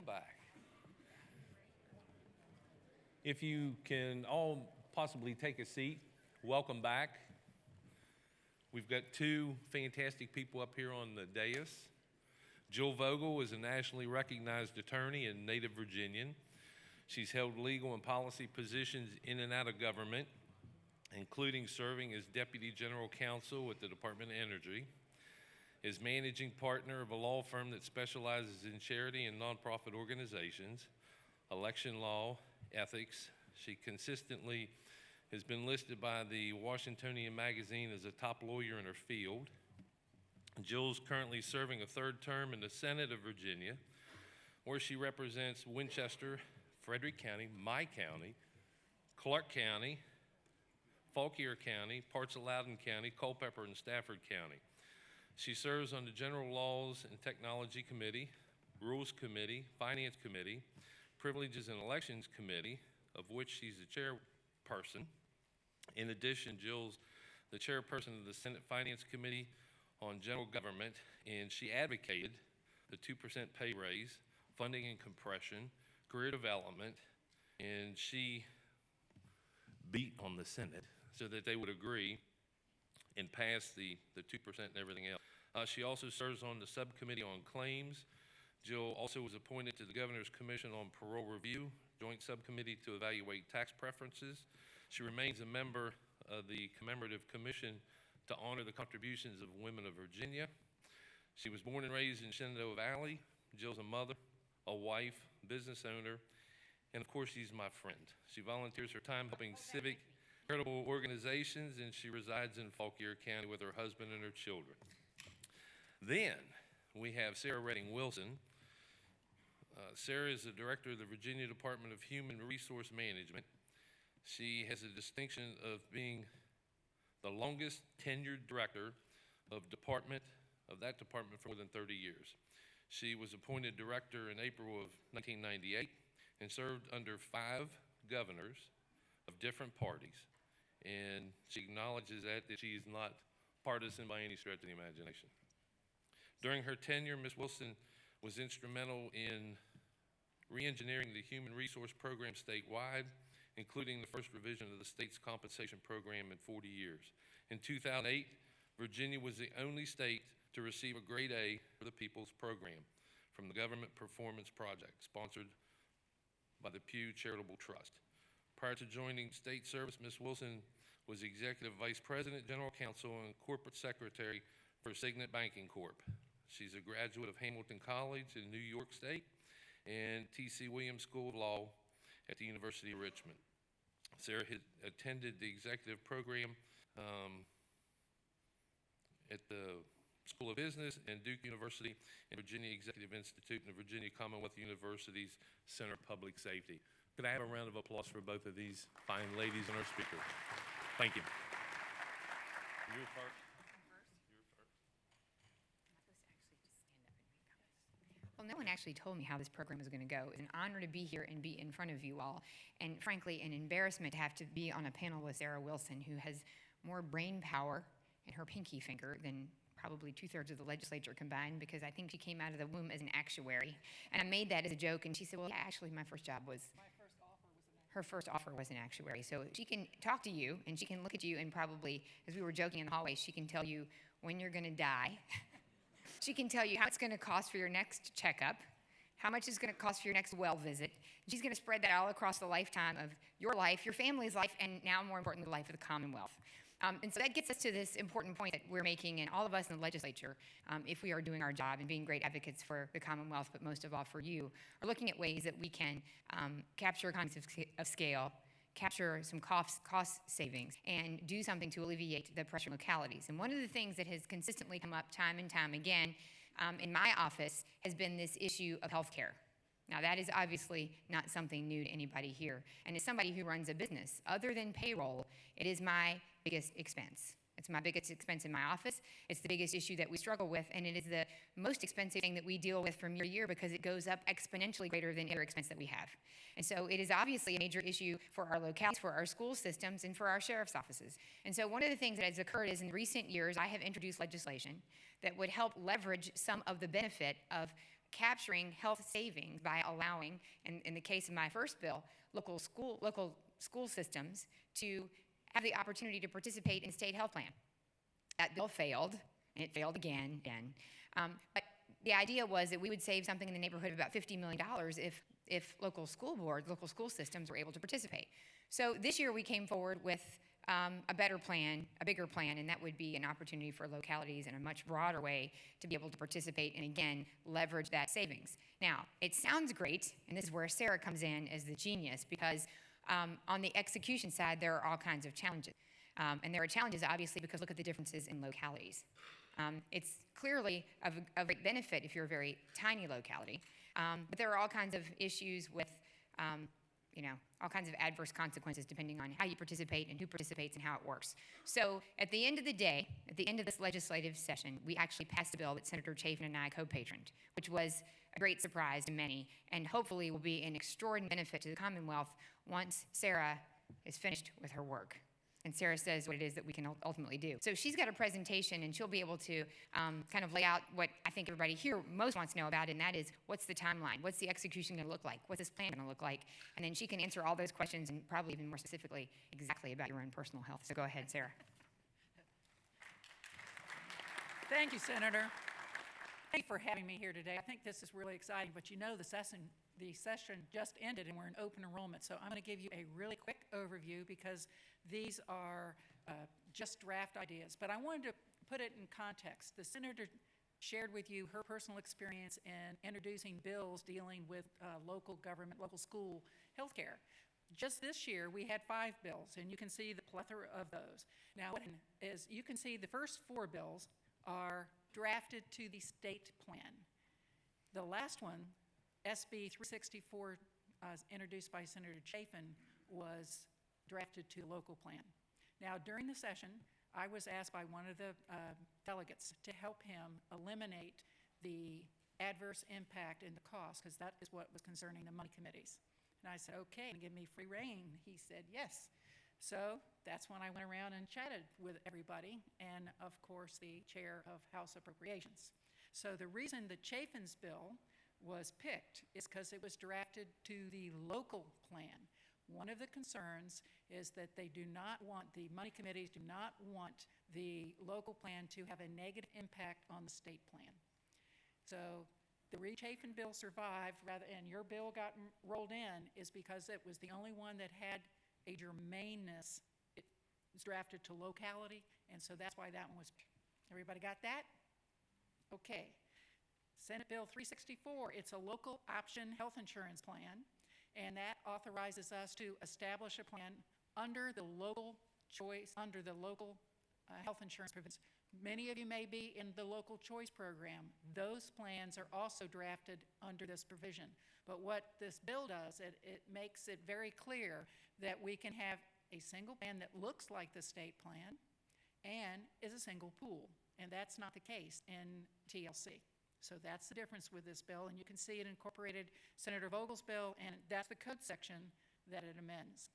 back. If you can all possibly take a seat, welcome back. We've got two fantastic people up here on the dais. Jill Vogel is a nationally recognized attorney and native Virginian. She's held legal and policy positions in and out of government, including serving as Deputy General Counsel at the Department of Energy, is managing partner of a law firm that specializes in charity and nonprofit organizations, election law, ethics. She consistently has been listed by the Washingtonian magazine as a top lawyer in her field. Jill's currently serving a third term in the Senate of Virginia, where she represents Winchester, Frederick County, my county, Clark County, Fauquier County, parts of Loudoun County, Culpeper, and Stafford County. She serves on the General Laws and Technology Committee, Rules Committee, Finance Committee, Privileges and Elections Committee, of which she's the chairperson. In addition, Jill's the chairperson of the Senate Finance Committee on General Government, and she advocated the 2% pay raise, funding and compression, career development, and she beat on the Senate so that they would agree and pass the 2% and everything else. She also serves on the subcommittee on claims. Jill also was appointed to the Governor's Commission on Parole Review, joint subcommittee to evaluate tax preferences. She remains a member of the Commemorative Commission to honor the contributions of women of Virginia. She was born and raised in Shenandoah Valley. Jill's a mother, a wife, business owner, and of course, she's my friend. She volunteers her time helping civic charitable organizations, and she resides in Fauquier County with her husband and her children. Then we have Sarah Redding Wilson. Sarah is the director of the Virginia Department of Human Resource Management. She has the distinction of being the longest tenured director of that department for more than 30 years. She was appointed director in April of 1998 and served under 5 governors of different parties. And she acknowledges that she is not partisan by any stretch of the imagination. During her tenure, Ms. Wilson was instrumental in re-engineering the human resource program statewide, including the first revision of the state's compensation program in 40 years. In 2008, Virginia was the only state to receive a grade A for the People's Program from the Government Performance Project, sponsored by the Pew Charitable Trust. Prior to joining state service, Ms. Wilson was Executive Vice President, General Counsel, and Corporate Secretary for Signet Banking Corp. She's a graduate of Hamilton College in New York State and T.C. Williams School of Law at the University of Richmond. Sarah had attended the executive program at the School of Business and Duke University and Virginia Executive Institute and the Virginia Commonwealth University's Center of Public Safety. Could I have a round of applause for both of these fine ladies and our speaker? Thank you. You first. Well, no one actually told me how this program was going to go. It's an honor to be here and be in front of you all, and frankly, an embarrassment to have to be on a panel with Sarah Wilson, who has more brain power in her pinky finger than probably 2/3 of the legislature combined, because I think she came out of the womb as an actuary. And I made that as a joke, and she said, well, yeah, actually, my first offer was an actuary. So she can talk to you, and she can look at you, and probably, as we were joking in the hallway, she can tell you when you're going to die. She can tell you how it's going to cost for your next checkup, how much it's going to cost for your next well visit. She's going to spread that all across the lifetime of your life, your family's life, and now, more importantly, the life of the Commonwealth. And so that gets us to this important point that we're making, and all of us in the legislature, if we are doing our job and being great advocates for the Commonwealth, but most of all for you, are looking at ways that we can capture economies of scale, capture some cost savings, and do something to alleviate the pressure in localities. And one of the things that has consistently come up time and time again in my office has been this issue of health care. Now, that is obviously not something new to anybody here. And as somebody who runs a business, other than payroll, it is my biggest expense. It's my biggest expense in my office. It's the biggest issue that we struggle with, and it is the most expensive thing that we deal with from year to year because it goes up exponentially greater than other expense that we have. And so it is obviously a major issue for our locales, for our school systems, and for our sheriff's offices. And so one of the things that has occurred is in recent years, I have introduced legislation that would help leverage some of the benefit of capturing health savings by allowing, in the case of my first bill, local school systems to have the opportunity to participate in state health plan. That bill failed, and it failed again. But the idea was that we would save something in the neighborhood of about $50 million if local school boards, local school systems were able to participate. So this year we came forward with a better plan, a bigger plan, and that would be an opportunity for localities in a much broader way to be able to participate and, again, leverage that savings. Now, it sounds great, and this is where Sarah comes in as the genius, because on the execution side, there are all kinds of challenges. And there are challenges, obviously, because look at the differences in localities. It's clearly of great benefit if you're a very tiny locality, but there are all kinds of issues with all kinds of adverse consequences depending on how you participate and who participates and how it works. So at the end of the day, at the end of this legislative session, we actually passed a bill that Senator Chafin and I co-patroned, which was a great surprise to many, and hopefully will be an extraordinary benefit to the Commonwealth once Sarah is finished with her work. And Sarah says what it is that we can ultimately do. So she's got a presentation, and she'll be able to kind of lay out what I think everybody here most wants to know about, and that is, what's the timeline? What's the execution going to look like? What's this plan going to look like? And then she can answer all those questions, and probably even more specifically, exactly about your own personal health. So go ahead, Sarah. Thank you, Senator. Thank you for having me here today. I think this is really exciting, but you know the session just ended and we're in open enrollment, so I'm going to give you a really quick overview because these are just draft ideas. But I wanted to put it in context. The Senator shared with you her personal experience in introducing bills dealing with local government, local school healthcare. Just this year, we had 5 bills, and you can see the plethora of those. Now, as you can see, the first 4 bills are drafted to the state plan. The last one, SB 364, introduced by Senator Chafin, was drafted to the local plan. Now, during the session, I was asked by one of the delegates to help him eliminate the adverse impact and the cost, because that is what was concerning the money committees. And I said, okay, give me free rein. He said, yes. So that's when I went around and chatted with everybody, and of course the chair of House Appropriations. So the reason the Chafin's bill was picked is because it was drafted to the local plan. One of the concerns is that they do not want, the money committees do not want the local plan to have a negative impact on the state plan. So the Chafin bill survived, and your bill got rolled in, is because it was the only one that had a germaneness. It was drafted to locality, and so that's why that one was picked. Everybody got that? Okay. Senate Bill 364, it's a local option health insurance plan, and that authorizes us to establish a plan under the local choice, under the local health insurance provisions. Many of you may be in the local choice program. Those plans are also drafted under this provision. But what this bill does, it makes it very clear that we can have a single plan that looks like the state plan and is a single pool. And that's not the case in TLC. So that's the difference with this bill, and you can see it incorporated Senator Vogel's bill, and that's the code section that it amends.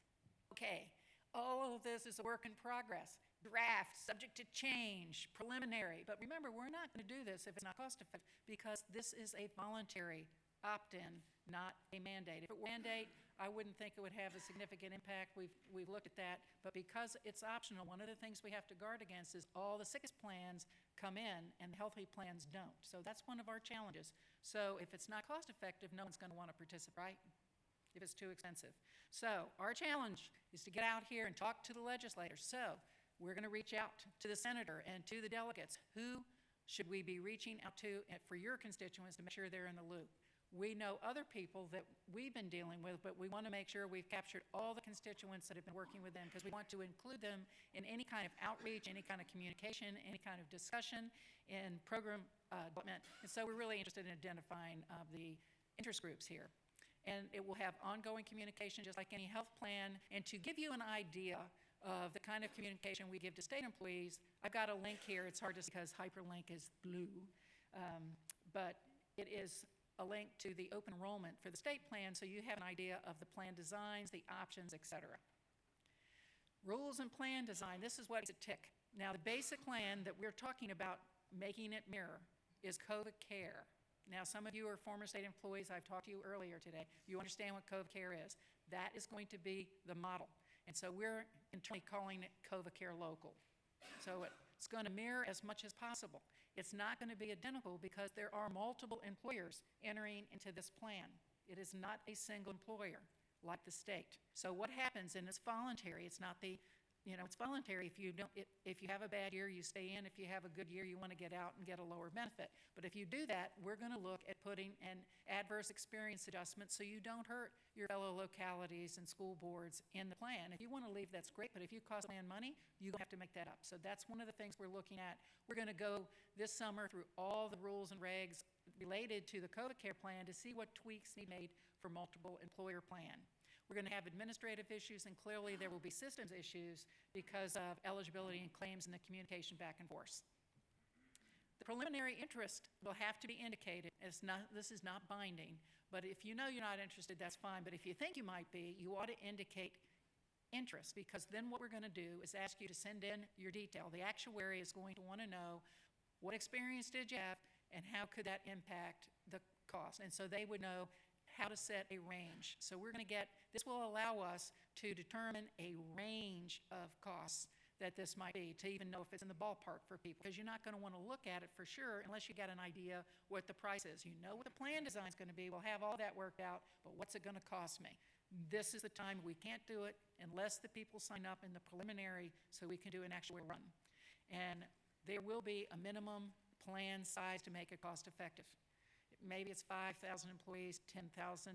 Okay, all of this is a work in progress. Draft, subject to change, preliminary. But remember, we're not going to do this if it's not cost effective, because this is a voluntary opt-in, not a mandate. If it were a mandate, I wouldn't think it would have a significant impact. We've looked at that. But because it's optional, one of the things we have to guard against is all the sickest plans come in and the healthy plans don't. So that's one of our challenges. So if it's not cost effective, no one's going to want to participate, right? If it's too expensive. So our challenge is to get out here and talk to the legislators. So we're going to reach out to the senator and to the delegates. Who should we be reaching out to for your constituents to make sure they're in the loop? We know other people that we've been dealing with, but we want to make sure we've captured all the constituents that have been working with them, because we want to include them in any kind of outreach, any kind of communication, any kind of discussion in program development. And so we're really interested in identifying the interest groups here. And it will have ongoing communication just like any health plan. And to give you an idea of the kind of communication we give to state employees, I've got a link here. It's hard to see because hyperlink is blue, but it is a link to the open enrollment for the state plan, so you have an idea of the plan designs, the options, etc. Rules and plan design, this is what makes it tick. Now, the basic plan that we're talking about making it mirror is COVID care. Now, some of you are former state employees. I've talked to you earlier today. You understand what CovaCare is. That is going to be the model. And so we're internally calling it CovaCare Local. So it's going to mirror as much as possible. It's not going to be identical because there are multiple employers entering into this plan. It is not a single employer like the state. So what happens, and it's voluntary, it's not the, it's voluntary. If you have a bad year, you stay in. If you have a good year, you want to get out and get a lower benefit. But if you do that, we're going to look at putting an adverse experience adjustment so you don't hurt your fellow localities and school boards in the plan. If you want to leave, that's great, but if you cost the plan money, you have to make that up. So that's one of the things we're looking at. We're going to go this summer through all the rules and regs related to the CovaCare plan to see what tweaks need made for multiple employer plan. We're going to have administrative issues, and clearly there will be systems issues because of eligibility and claims and the communication back and forth. The preliminary interest will have to be indicated. This is not binding, but if you know you're not interested, that's fine. But if you think you might be, you ought to indicate interest, because then what we're going to do is ask you to send in your detail. The actuary is going to want to know what experience did you have and how could that impact the cost. And so they would know how to set a range. So we're going to this will allow us to determine a range of costs that this might be, to even know if it's in the ballpark for people, because you're not going to want to look at it for sure unless you got an idea what the price is. You know what the plan design is going to be. We'll have all that worked out, but what's it going to cost me? This is the time we can't do it unless the people sign up in the preliminary so we can do an actual run. And there will be a minimum plan size to make it cost effective. Maybe it's 5,000 employees, 10,000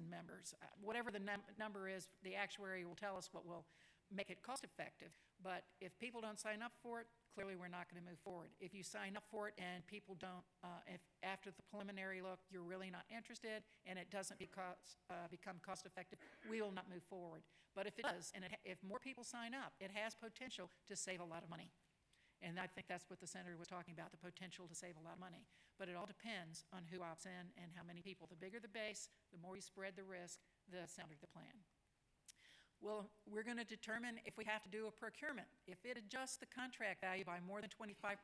members. Whatever the number is, the actuary will tell us what will make it cost effective. But if people don't sign up for it, clearly we're not going to move forward. If you sign up for it and people don't, if after the preliminary look you're really not interested and it doesn't become cost effective, we will not move forward. But if it does, and if more people sign up, it has potential to save a lot of money. And I think that's what the senator was talking about, the potential to save a lot of money. But it all depends on who opts in and how many people. The bigger the base, the more you spread the risk, the sounder the plan. Well, we're going to determine if we have to do a procurement. If it adjusts the contract value by more than 25%,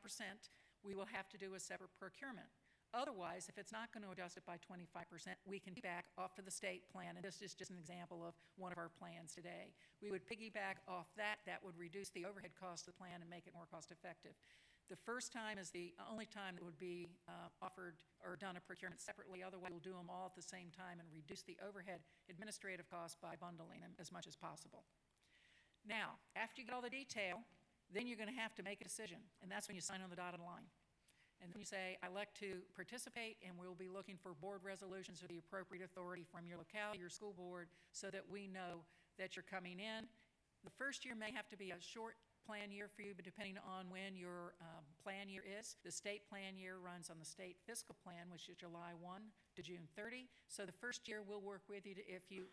we will have to do a separate procurement. Otherwise, if it's not going to adjust it by 25%, we can piggyback off to the state plan. And this is just an example of one of our plans today. We would piggyback off that. That would reduce the overhead cost of the plan and make it more cost effective. The first time is the only time that would be offered or done a procurement separately. Otherwise, we'll do them all at the same time and reduce the overhead administrative costs by bundling them as much as possible. Now, after you get all the detail, then you're going to have to make a decision. And that's when you sign on the dotted line. And then you say, I elect to participate, and we'll be looking for board resolutions with the appropriate authority from your locality, your school board, so that we know that you're coming in. The first year may have to be a short plan year for you, but depending on when your plan year is. The state plan year runs on the state fiscal plan, which is July 1 to June 30. So the first year we'll work with you if you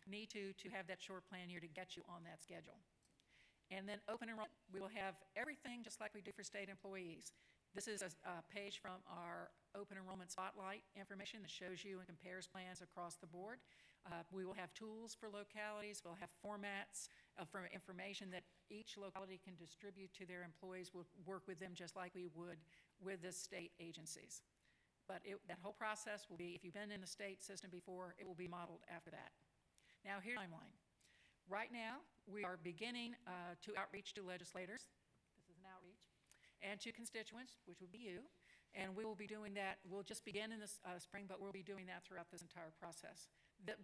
need to have that short plan year to get you on that schedule. And then open enrollment, we will have everything just like we do for state employees. This is a page from our open enrollment spotlight information that shows you and compares plans across the board. We will have tools for localities. We'll have formats for information that each locality can distribute to their employees. We'll work with them just like we would with the state agencies. But that whole process will be, if you've been in the state system before, it will be modeled after that. Now, here's the timeline. Right now, we are beginning to outreach to legislators. This is an outreach. And to constituents, which would be you. And we will be doing that. We'll just begin in the spring, but we'll be doing that throughout this entire process.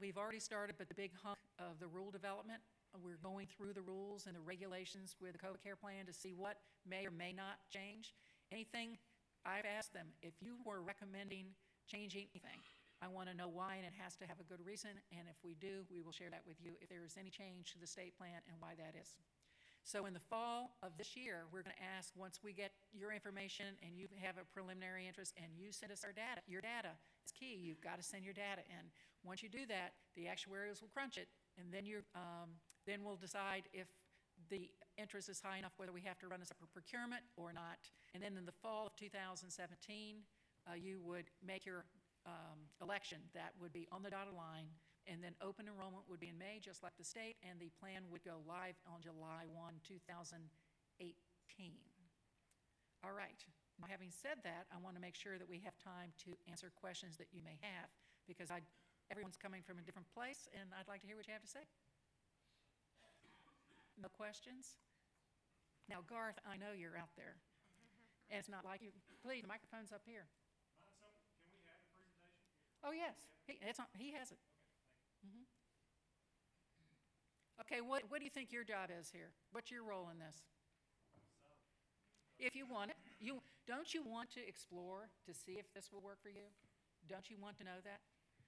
We've already started, but the big hunk of the rule development, we're going through the rules and the regulations with the CovaCare plan to see what may or may not change. Anything, I've asked them, if you were recommending changing anything, I want to know why, and it has to have a good reason. And if we do, we will share that with you if there is any change to the state plan and why that is. So in the fall of this year, we're going to ask, once we get your information and you have a preliminary interest and you send us your data, it's key. You've got to send your data in. Once you do that, the actuaries will crunch it, and then then we'll decide if the interest is high enough, whether we have to run a separate procurement or not. And then in the fall of 2017, you would make your election. That would be on the dotted line. And then open enrollment would be in May, just like the state, and the plan would go live on July 1, 2018. All right, Now, having said that, I want to make sure that we have time to answer questions that you may have, because everyone's coming from a different place, and I'd like to hear what you have to say. No questions? Now, Garth, I know you're out there, and it's not like you. Please, the microphone's up here. Can we have the presentation? Oh, yes, he has it. Mhm. Okay, what do you think your job is here? What's your role in this? If you want it, don't you want to explore to see if this will work for you? Don't you want to know that?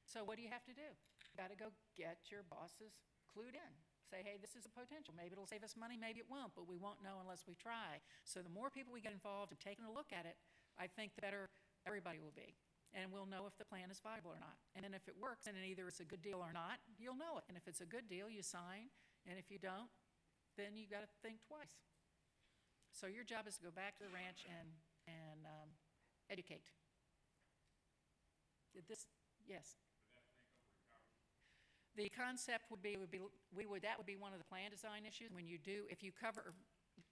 So what do you have to do? Got to go get your bosses clued in. Say, hey, this is a potential. Maybe it'll save us money, maybe it won't, but we won't know unless we try. So the more people we get involved in taking a look at it, I think the better everybody will be. And we'll know if the plan is viable or not. And then if it works, and either it's a good deal or not, you'll know it. And if it's a good deal, you sign. And if you don't, then you got to think twice. So your job is to go back to the ranch and educate. Yes? The concept would be that would be one of the plan design issues. When you do, if you cover,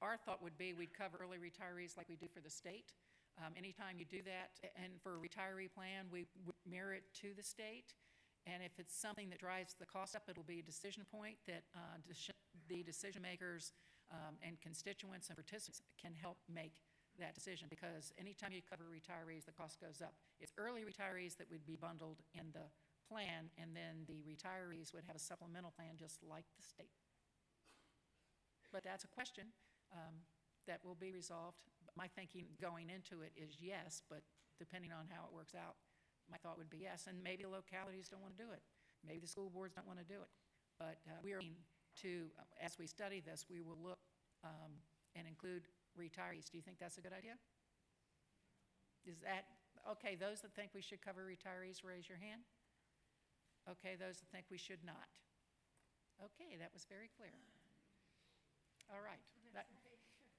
our thought would be we'd cover early retirees like we do for the state. Anytime you do that, and for a retiree plan, we would mirror it to the state. And if it's something that drives the cost up, it'll be a decision point that the decision makers and constituents and participants can help make that decision, because anytime you cover retirees, the cost goes up. It's early retirees that would be bundled in the plan, and then the retirees would have a supplemental plan just like the state. But that's a question that will be resolved. My thinking going into it is yes, but depending on how it works out, my thought would be yes. And maybe the localities don't want to do it. Maybe the school boards don't want to do it. But we are to, as we study this, we will look and include retirees. Do you think that's a good idea? Is that, okay, those that think we should cover retirees, raise your hand. Okay, those that think we should not. Okay, that was very clear. All right,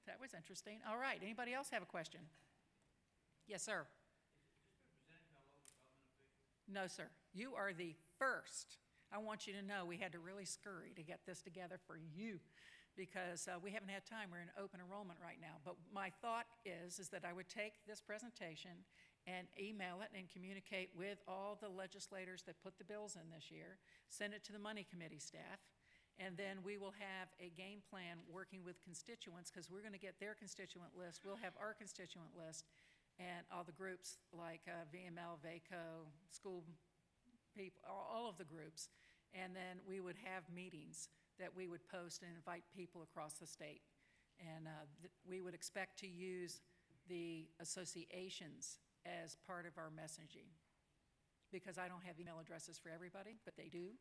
that was interesting. All right, anybody else have a question? Yes, sir. No, sir. You are the first. I want you to know we had to really scurry to get this together for you, because we haven't had time. We're in open enrollment right now. But my thought is that I would take this presentation and email it and communicate with all the legislators that put the bills in this year, send it to the Money Committee staff, and then we will have a game plan working with constituents, because we're going to get their constituent list. We'll have our constituent list, and all the groups like VML, VACO, school people, all of the groups. And then we would have meetings that we would post and invite people across the state. And we would expect to use the associations as part of our messaging, because I don't have email addresses for everybody, but they do.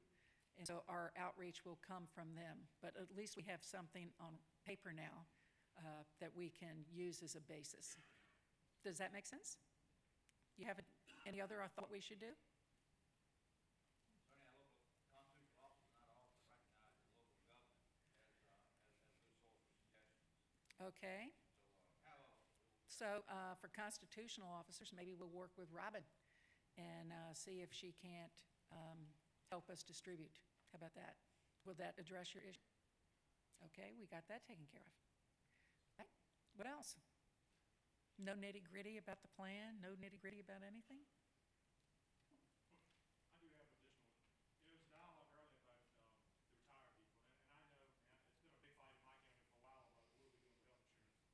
And so our outreach will come from them. But at least we have something on paper now that we can use as a basis. Does that make sense? You have any other thought we should do? Okay. So for constitutional officers, maybe we'll work with Robin and see if she can't help us distribute. How about that? Will that address your issue? Okay, we got that taken care of. Okay. What else? No nitty-gritty about the plan? No nitty-gritty about anything? I do have additional. There was dialogue earlier about the retired people, and I know it's been a big fight in my county for a while about what we do with health insurance.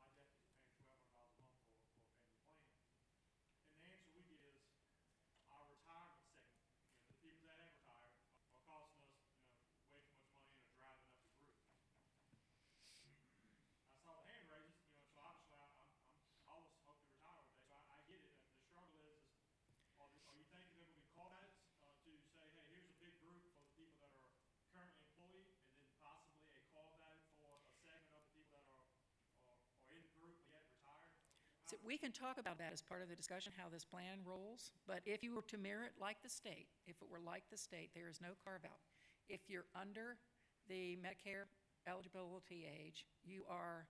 My deputy's paying $1,200 a month for a family plan, and the answer we get is our retirement segment. The people that have retired are costing us, way too much money and are driving up the group. I saw the hand raises, so obviously I always hope to retire one day. So I get it. The struggle is are you thinking there will be call-outs to say, hey, here's a big group for the people that are currently employed, and then possibly a call-out for a segment of the people that are in the group but yet retired? So we can talk about that as part of the discussion, how this plan rolls. But if you were to mirror it like the state, if it were like the state, there is no carve-out. If you're under the Medicare eligibility age, you are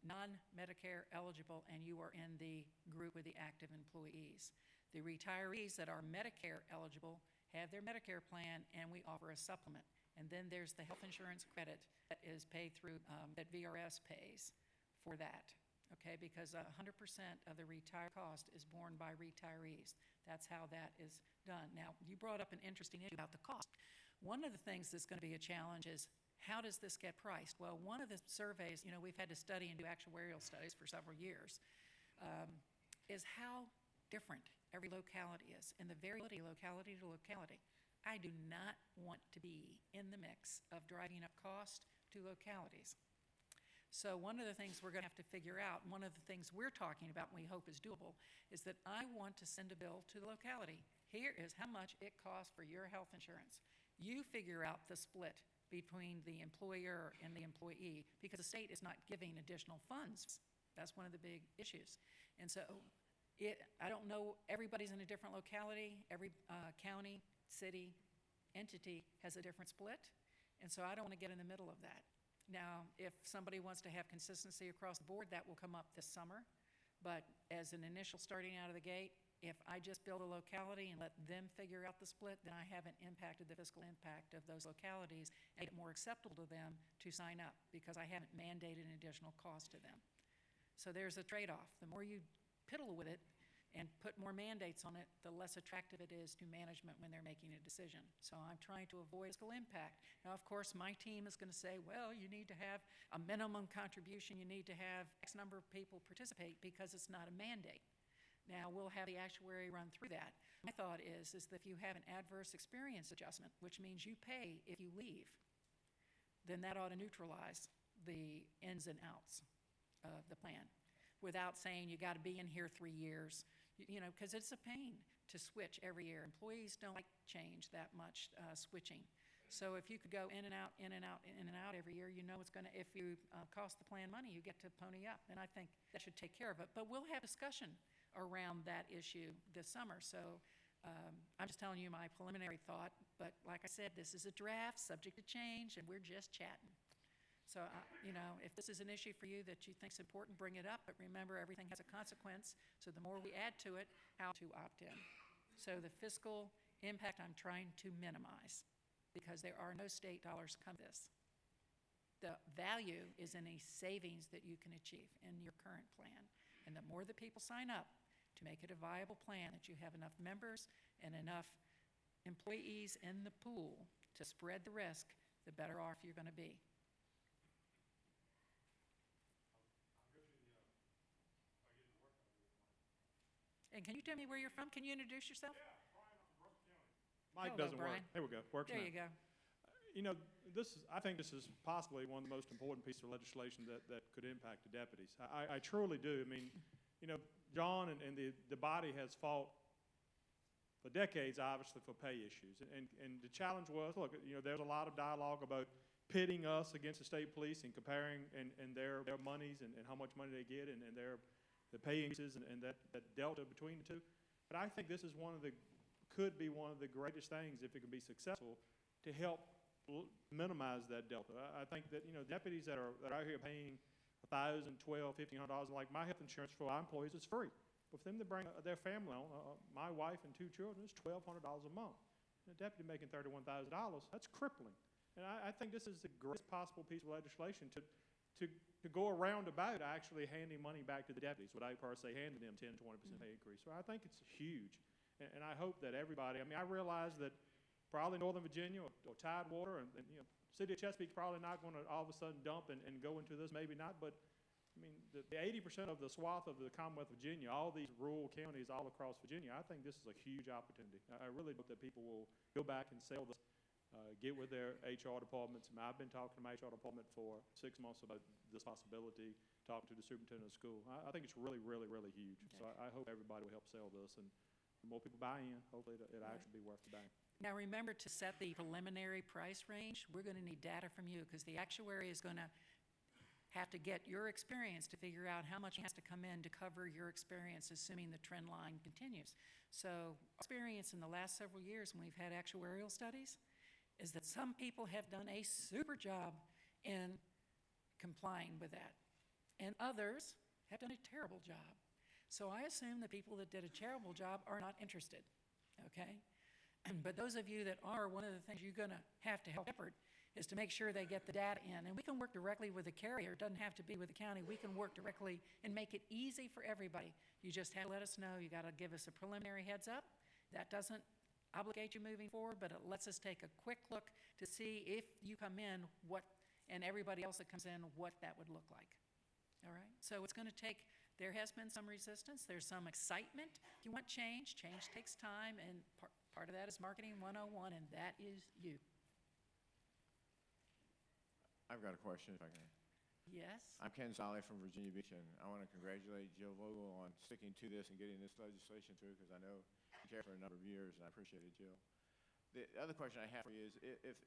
non-Medicare eligible, and you are in the group with the active employees. The retirees that are Medicare eligible have their Medicare plan, and we offer a supplement. And then there's the health insurance credit that is paid through, that VRS pays for that. okay? Because 100% of the retire cost is borne by retirees. That's how that is done. Now, you brought up an interesting issue about the cost. One of the things that's going to be a challenge is how does this get priced? Well, one of the surveys, we've had to study and do actuarial studies for several years, is how different every locality is, and the variability locality to locality. I do not want to be in the mix of driving up cost to localities. So one of the things we're going to have to figure out, one of the things we're talking about and we hope is doable, is that I want to send a bill to the locality. Here is how much it costs for your health insurance. You figure out the split between the employer and the employee, because the state is not giving additional funds. That's one of the big issues. And so I don't know, everybody's in a different locality. Every county, city, entity has a different split. And so I don't want to get in the middle of that. Now, if somebody wants to have consistency across the board, that will come up this summer. But as an initial starting out of the gate, if I just build a locality and let them figure out the split, then I haven't impacted the fiscal impact of those localities and make it more acceptable to them to sign up, because I haven't mandated an additional cost to them. So there's a trade-off. The more you piddle with it and put more mandates on it, the less attractive it is to management when they're making a decision. So I'm trying to avoid fiscal impact. Now, of course, my team is going to say, well, you need to have a minimum contribution. You need to have X number of people participate because it's not a mandate. Now, we'll have the actuary run through that. My thought is that if you have an adverse experience adjustment, which means you pay if you leave, then that ought to neutralize the ins and outs of the plan without saying you got to be in here 3 years, because it's a pain to switch every year. Employees don't like change that much, switching. So if you could go in and out, in and out, in and out every year, it's going to, if you cost the plan money, you get to pony up. And I think that should take care of it. But we'll have discussion around that issue this summer. So I'm just telling you my preliminary thought. But like I said, this is a draft, subject to change, and we're just chatting. So, if this is an issue for you that you think is important, bring it up. But remember, everything has a consequence. So the more we add to it, how to opt in. So the fiscal impact I'm trying to minimize, because there are no state dollars come this. The value is in a savings that you can achieve in your current plan. And the more that people sign up to make it a viable plan, that you have enough members and enough employees in the pool to spread the risk, the better off you're going to be. And can you tell me where you're from? Can you introduce yourself? Yeah, Brian, I'm from Brooklyn County. Mic Hello, doesn't Brian. work. There we go. Works There now. you go. I think this is possibly one of the most important pieces of legislation that could impact the deputies. I truly do. I mean, John and the body has fought for decades, obviously, for pay issues. And the challenge was, look, there's a lot of dialogue about pitting us against the state police and comparing and their monies and how much money they get and the pay increases and that delta between the two. But I think this is could be one of the greatest things, if it can be successful, to help minimize that delta. I think that deputies that are out here paying $1,000, $1,200, $1,500, like my health insurance for our employees is free. But for them to bring their family on, my wife and 2 children, it's $1,200 a month. And a deputy making $31,000, that's crippling. And I think this is the greatest possible piece of legislation to go around about actually handing money back to the deputies without per se handing them 10, 20% pay increase. So I think it's huge. And I hope that everybody, I realize that probably Northern Virginia or Tidewater and City of Chesapeake's probably not going to all of a sudden dump and go into this, maybe not, but the 80% of the swath of the Commonwealth of Virginia, all these rural counties all across Virginia, I think this is a huge opportunity. I really hope that people will go back and sell this, get with their HR departments. I've been talking to my HR department for 6 months about this possibility, talking to the superintendent of school. I think it's really, really, really huge. Okay. So I hope everybody will help sell this, and the more people buy in, hopefully it'll actually be worth the bang. Now remember, to set the preliminary price range, we're going to need data from you, because the actuary is going to have to get your experience to figure out how much has to come in to cover your experience, assuming the trend line continues. So experience in the last several years when we've had actuarial studies is that some people have done a super job in complying with that, and others have done a terrible job. So I assume the people that did a terrible job are not interested, okay? But those of you that are, one of the things you're going to have to help shepherd is to make sure they get the data in. And we can work directly with the carrier. It doesn't have to be with the county. We can work directly and make it easy for everybody. You just have to let us know. You got to give us a preliminary heads up. That doesn't obligate you moving forward, but it lets us take a quick look to see if you come in, what, and everybody else that comes in, what that would look like. All right? So it's going to take, there has been some resistance. There's some excitement. If you want change, change takes time, and part of that is marketing 101, and that is you. I've got a question, if I can. Yes? I'm Ken Solly from Virginia Beach, and I want to congratulate Jill Vogel on sticking to this and getting this legislation through, because I know you care for a number of years, and I appreciate it, Jill. The other question I have for you is,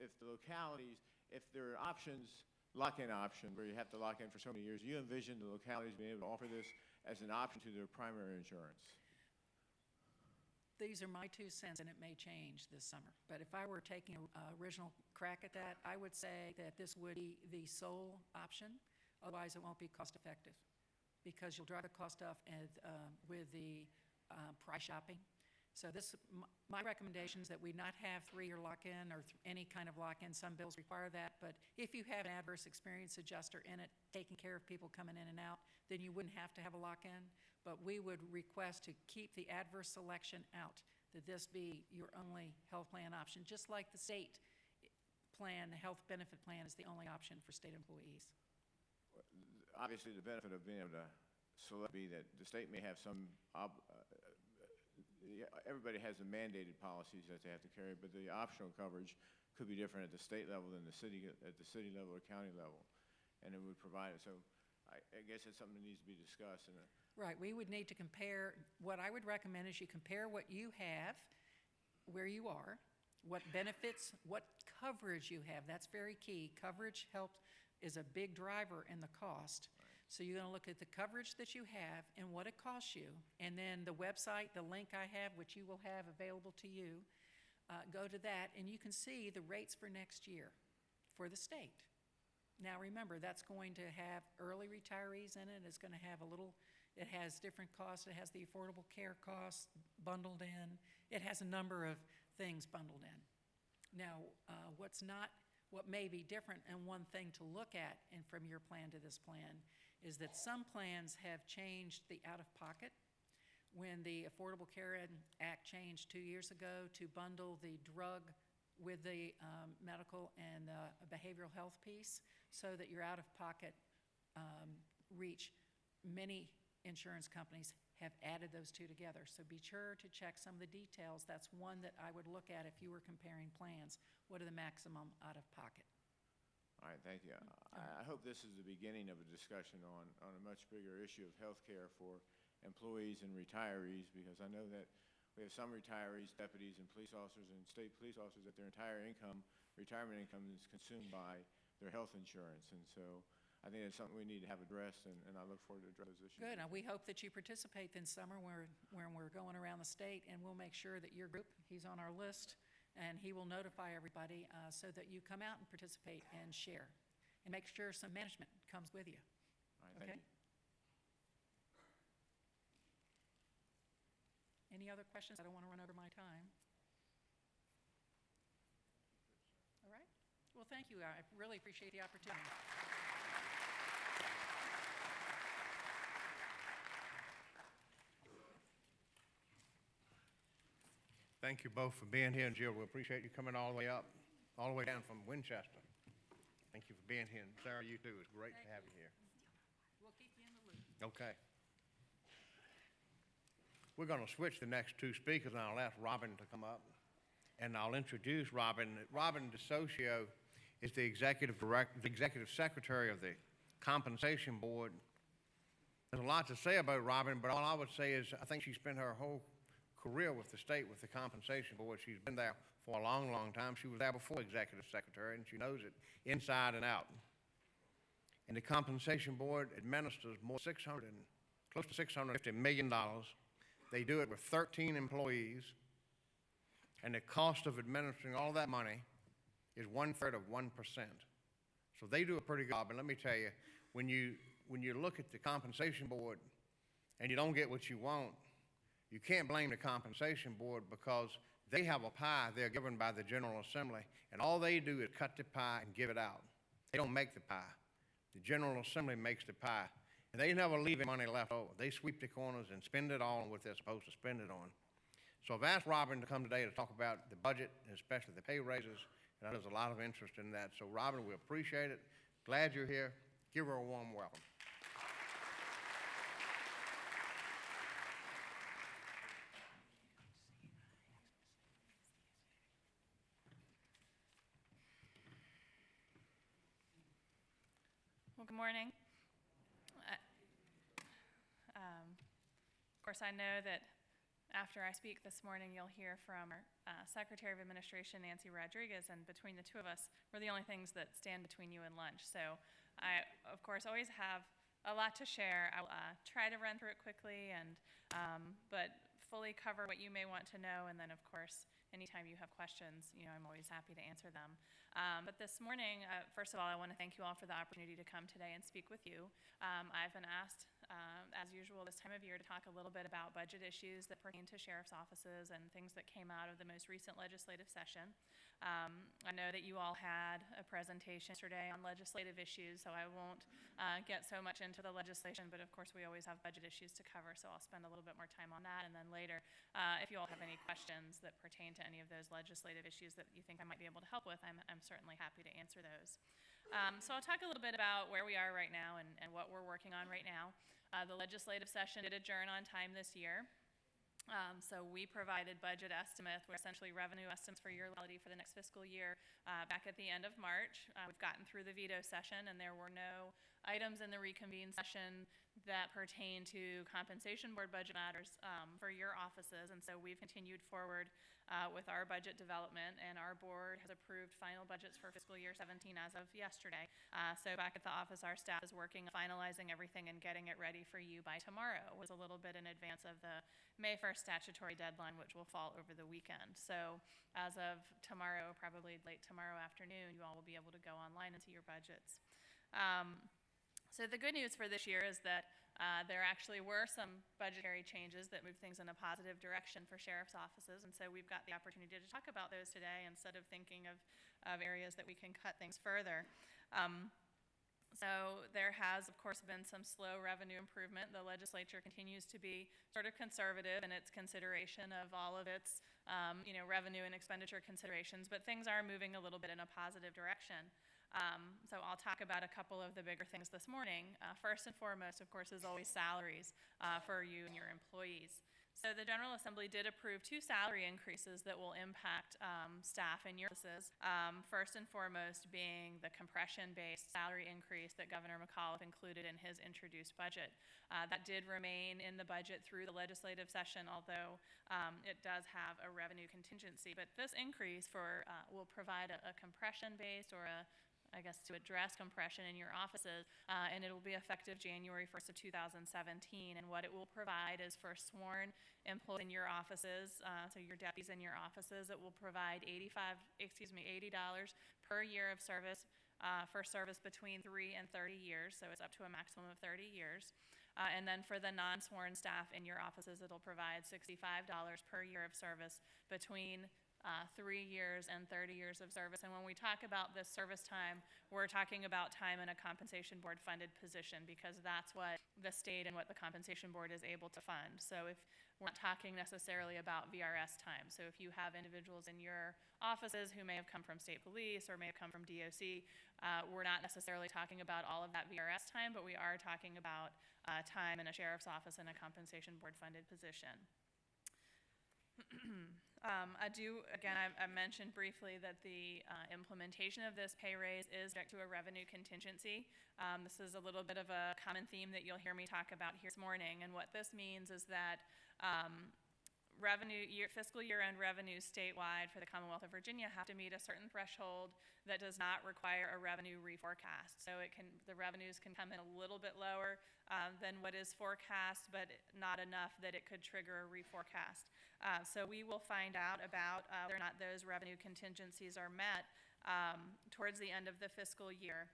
if the localities, if there are options, lock-in option, where you have to lock in for so many years, do you envision the localities being able to offer this as an option to their primary insurance? These are my 2 cents, and it may change this summer. But if I were taking an original crack at that, I would say that this would be the sole option. Otherwise, it won't be cost-effective, because you'll drive the cost up with the price shopping. So my recommendation is that we not have 3-year lock-in or any kind of lock-in. Some bills require that. But if you have an adverse experience adjuster in it, taking care of people coming in and out, then you wouldn't have to have a lock-in. But we would request to keep the adverse selection out, that this be your only health plan option, just like the state plan, the health benefit plan is the only option for state employees. Obviously, the benefit of being able to select be that the state may have some, everybody has the mandated policies that they have to carry, but the optional coverage could be different at the state level than at the city level or county level, and it would provide it. So I guess it's something that needs to be discussed. Right, we would need to compare, what I would recommend is you compare what you have, where you are, what benefits, what coverage you have. That's very key. Coverage is a big driver in the cost. So you're going to look at the coverage that you have and what it costs you, and then the website, the link I have, which you will have available to you, go to that, and you can see the rates for next year for the state. Now remember, that's going to have early retirees in it. It's going to have it has different costs. It has the affordable care costs bundled in. It has a number of things bundled in. Now, what may be different, and one thing to look at and from your plan to this plan, is that some plans have changed the out-of-pocket. When the Affordable Care Act changed 2 years ago to bundle the drug with the medical and behavioral health piece, so that your out-of-pocket reach, many insurance companies have added those two together. So be sure to check some of the details. That's one that I would look at if you were comparing plans. What are the maximum out-of-pocket? All right, thank you. I hope this is the beginning of a discussion on a much bigger issue of health care for employees and retirees, because I know that we have some retirees, deputies, and police officers and state police officers that their entire retirement income is consumed by their health insurance. And so I think it's something we need to have addressed, and I look forward to address those issues. Good. Now, we hope that you participate this summer when we're going around the state, and we'll make sure that your group, he's on our list, and he will notify everybody so that you come out and participate and share. And make sure some management comes with you. All right, thank you. Any other questions? I don't want to run over my time. All right. Well, thank you. I really appreciate the opportunity. Thank you both for being here, and Jill, we appreciate you coming all the way up, all the way down from Winchester. Thank you for being here, and Sarah, you too. It's great to have you here. We'll keep you in the loop. Okay. We're going to switch the next two speakers, and I'll ask Robin to come up, and I'll introduce Robin. Robin DeSocio is the executive secretary of the Compensation Board. There's a lot to say about Robin, but all I would say is I think she spent her whole career with the state, with the Compensation Board. She's been there for a long, long time. She was there before executive secretary, and she knows it inside and out. And the Compensation Board administers close to $650 million. They do it with 13 employees, and the cost of administering all that money is 1/3 of 1%. So they do a pretty good job. And let me tell you, when you look at the Compensation Board and you don't get what you want, you can't blame the Compensation Board, because They have a pie they're given by the General Assembly, and all they do is cut the pie and give it out. They don't make the pie. The General Assembly makes the pie, and they never leave any money left over. They sweep the corners and spend it all on what they're supposed to spend it on. So I've asked Robin to come today to talk about the budget, and especially the pay raises, and there's a lot of interest in that. So Robin, we appreciate it. Glad you're here. Give her a warm welcome. Well, good morning. Of course, I know that after I speak this morning, you'll hear from our Secretary of Administration, Nancy Rodriguez, and between the two of us, we're the only things that stand between you and lunch. So I, of course, always have a lot to share. I'll try to run through it quickly, but fully cover what you may want to know, and then, of course, anytime you have questions, I'm always happy to answer them. But this morning, first of all, I want to thank you all for the opportunity to come today and speak with you. I've been asked, as usual this time of year, to talk a little bit about budget issues that pertain to sheriff's offices and things that came out of the most recent legislative session. I know that you all had a presentation yesterday on legislative issues, so I won't get so much into the legislation, but of course we always have budget issues to cover, so I'll spend a little bit more time on that, and then later, if you all have any questions that pertain to any of those legislative issues that you think I might be able to help with, I'm certainly happy to answer those. So I'll talk a little bit about where we are right now and what we're working on right now. The legislative session did adjourn on time this year. So we provided budget estimates, or essentially revenue estimates for year liability for the next fiscal year back at the end of March. We've gotten through the veto session, and there were no items in the reconvened session that pertain to compensation board budget matters for your offices, and so we've continued forward with our budget development, and our board has approved final budgets for fiscal year 17 as of yesterday. So back at the office, our staff is working on finalizing everything and getting it ready for you by tomorrow. It was a little bit in advance of the May 1st statutory deadline, which will fall over the weekend. So as of tomorrow, probably late tomorrow afternoon, you all will be able to go online and see your budgets. So the good news for this year is that there actually were some budgetary changes that moved things in a positive direction for sheriff's offices, and so we've got the opportunity to talk about those today instead of thinking of areas that we can cut things further. So there has, of course, been some slow revenue improvement. The legislature continues to be sort of conservative in its consideration of all of its revenue and expenditure considerations, but things are moving a little bit in a positive direction. So I'll talk about a couple of the bigger things this morning. First and foremost, of course, is always salaries for you and your employees. So the General Assembly did approve 2 salary increases that will impact staff in your offices. First and foremost being the compression-based salary increase that Governor McAuliffe included in his introduced budget. That did remain in the budget through the legislative session, although it does have a revenue contingency. But this increase will provide a compression-based or to address compression in your offices, and it will be effective January 1st of 2017. And what it will provide is for sworn employees in your offices, so your deputies in your offices, it will provide $80 per year of service for service between 3 and 30 years, so it's up to a maximum of 30 years. And then for the non-sworn staff in your offices, it'll provide $65 per year of service between 3 years and 30 years of service. And when we talk about this service time, we're talking about time in a compensation board funded position, because that's what the state and what the compensation board is able to fund. So if we're not talking necessarily about VRS time. So if you have individuals in your offices who may have come from state police or may have come from DOC, we're not necessarily talking about all of that VRS time, but we are talking about time in a sheriff's office in a compensation board funded position. I mentioned briefly that the implementation of this pay raise is subject to a revenue contingency. This is a little bit of a common theme that you'll hear me talk about here this morning, and what this means is that fiscal year-end revenues statewide for the Commonwealth of Virginia have to meet a certain threshold that does not require a revenue reforecast. So the revenues can come in a little bit lower than what is forecast, but not enough that it could trigger a reforecast. So we will find out about whether or not those revenue contingencies are met towards the end of the fiscal year.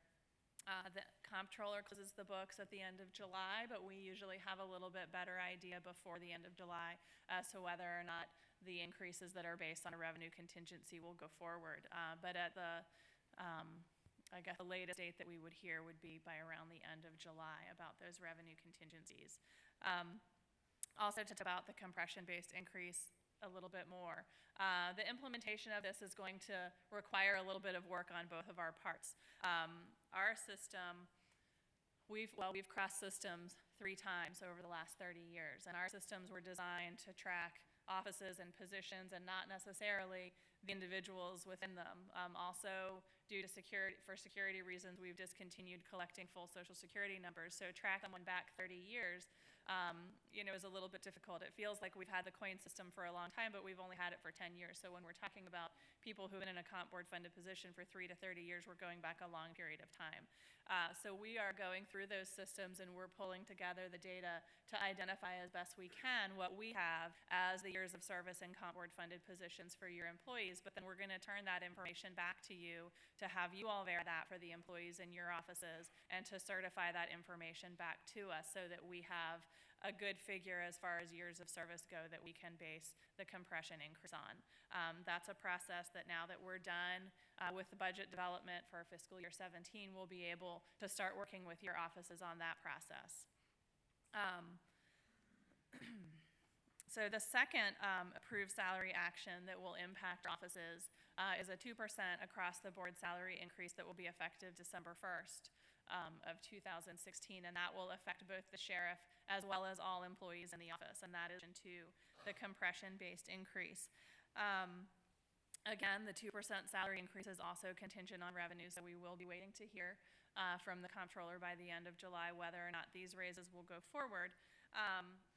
The comptroller closes the books at the end of July, but we usually have a little bit better idea before the end of July as to whether or not the increases that are based on a revenue contingency will go forward. But at the, I guess the latest date that we would hear would be by around the end of July about those revenue contingencies. Also to talk about the compression-based increase a little bit more. The implementation of this is going to require a little bit of work on both of our parts. Our system, we've crossed systems 3 times over the last 30 years, and our systems were designed to track offices and positions and not necessarily the individuals within them. Also, due to security reasons, we've discontinued collecting full social security numbers. So track someone back 30 years, is a little bit difficult. It feels like we've had the coin system for a long time, but we've only had it for 10 years. So when we're talking about people who've been in a comp board funded position for 3 to 30 years, we're going back a long period of time. So we are going through those systems and we're pulling together the data to identify as best we can what we have as the years of service in comp board funded positions for your employees. But then we're going to turn that information back to you to have you all verify that for the employees in your offices and to certify that information back to us so that we have a good figure as far as years of service go that we can base the compression increase on. That's a process that now that we're done with the budget development for fiscal year 17, we'll be able to start working with your offices on that process. So the second approved salary action that will impact offices is a 2% across the board salary increase that will be effective December 1st of 2016, and that will affect both the sheriff as well as all employees in the office, and that is into the compression-based increase. Again, the 2% salary increase is also contingent on revenue, so we will be waiting to hear from the comptroller by the end of July whether or not these raises will go forward.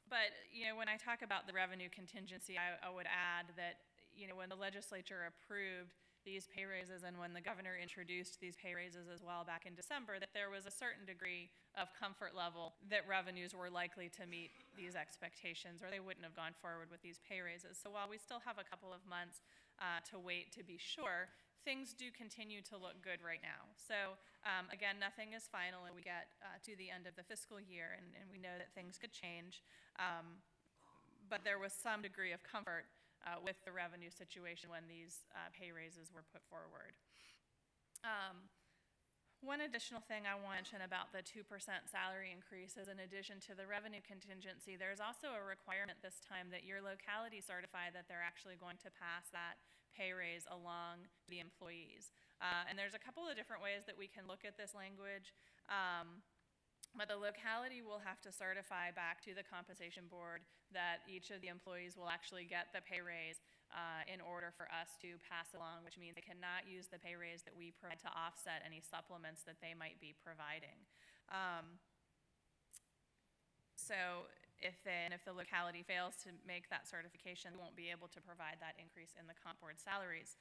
But when I talk about the revenue contingency, I would add that when the legislature approved these pay raises and when the governor introduced these pay raises as well back in December, that there was a certain degree of comfort level that revenues were likely to meet these expectations or they wouldn't have gone forward with these pay raises. So while we still have a couple of months to wait to be sure, things do continue to look good right now. So again, nothing is final and we get to the end of the fiscal year and we know that things could change. But there was some degree of comfort with the revenue situation when these pay raises were put forward. One additional thing I want to mention about the 2% salary increase is in addition to the revenue contingency, there's also a requirement this time that your locality certify that they're actually going to pass that pay raise along the employees. And there's a couple of different ways that we can look at this language. But the locality will have to certify back to the compensation board that each of the employees will actually get the pay raise in order for us to pass along, which means they cannot use the pay raise that we provide to offset any supplements that they might be providing. So if the locality fails to make that certification, we won't be able to provide that increase in the comp board salaries.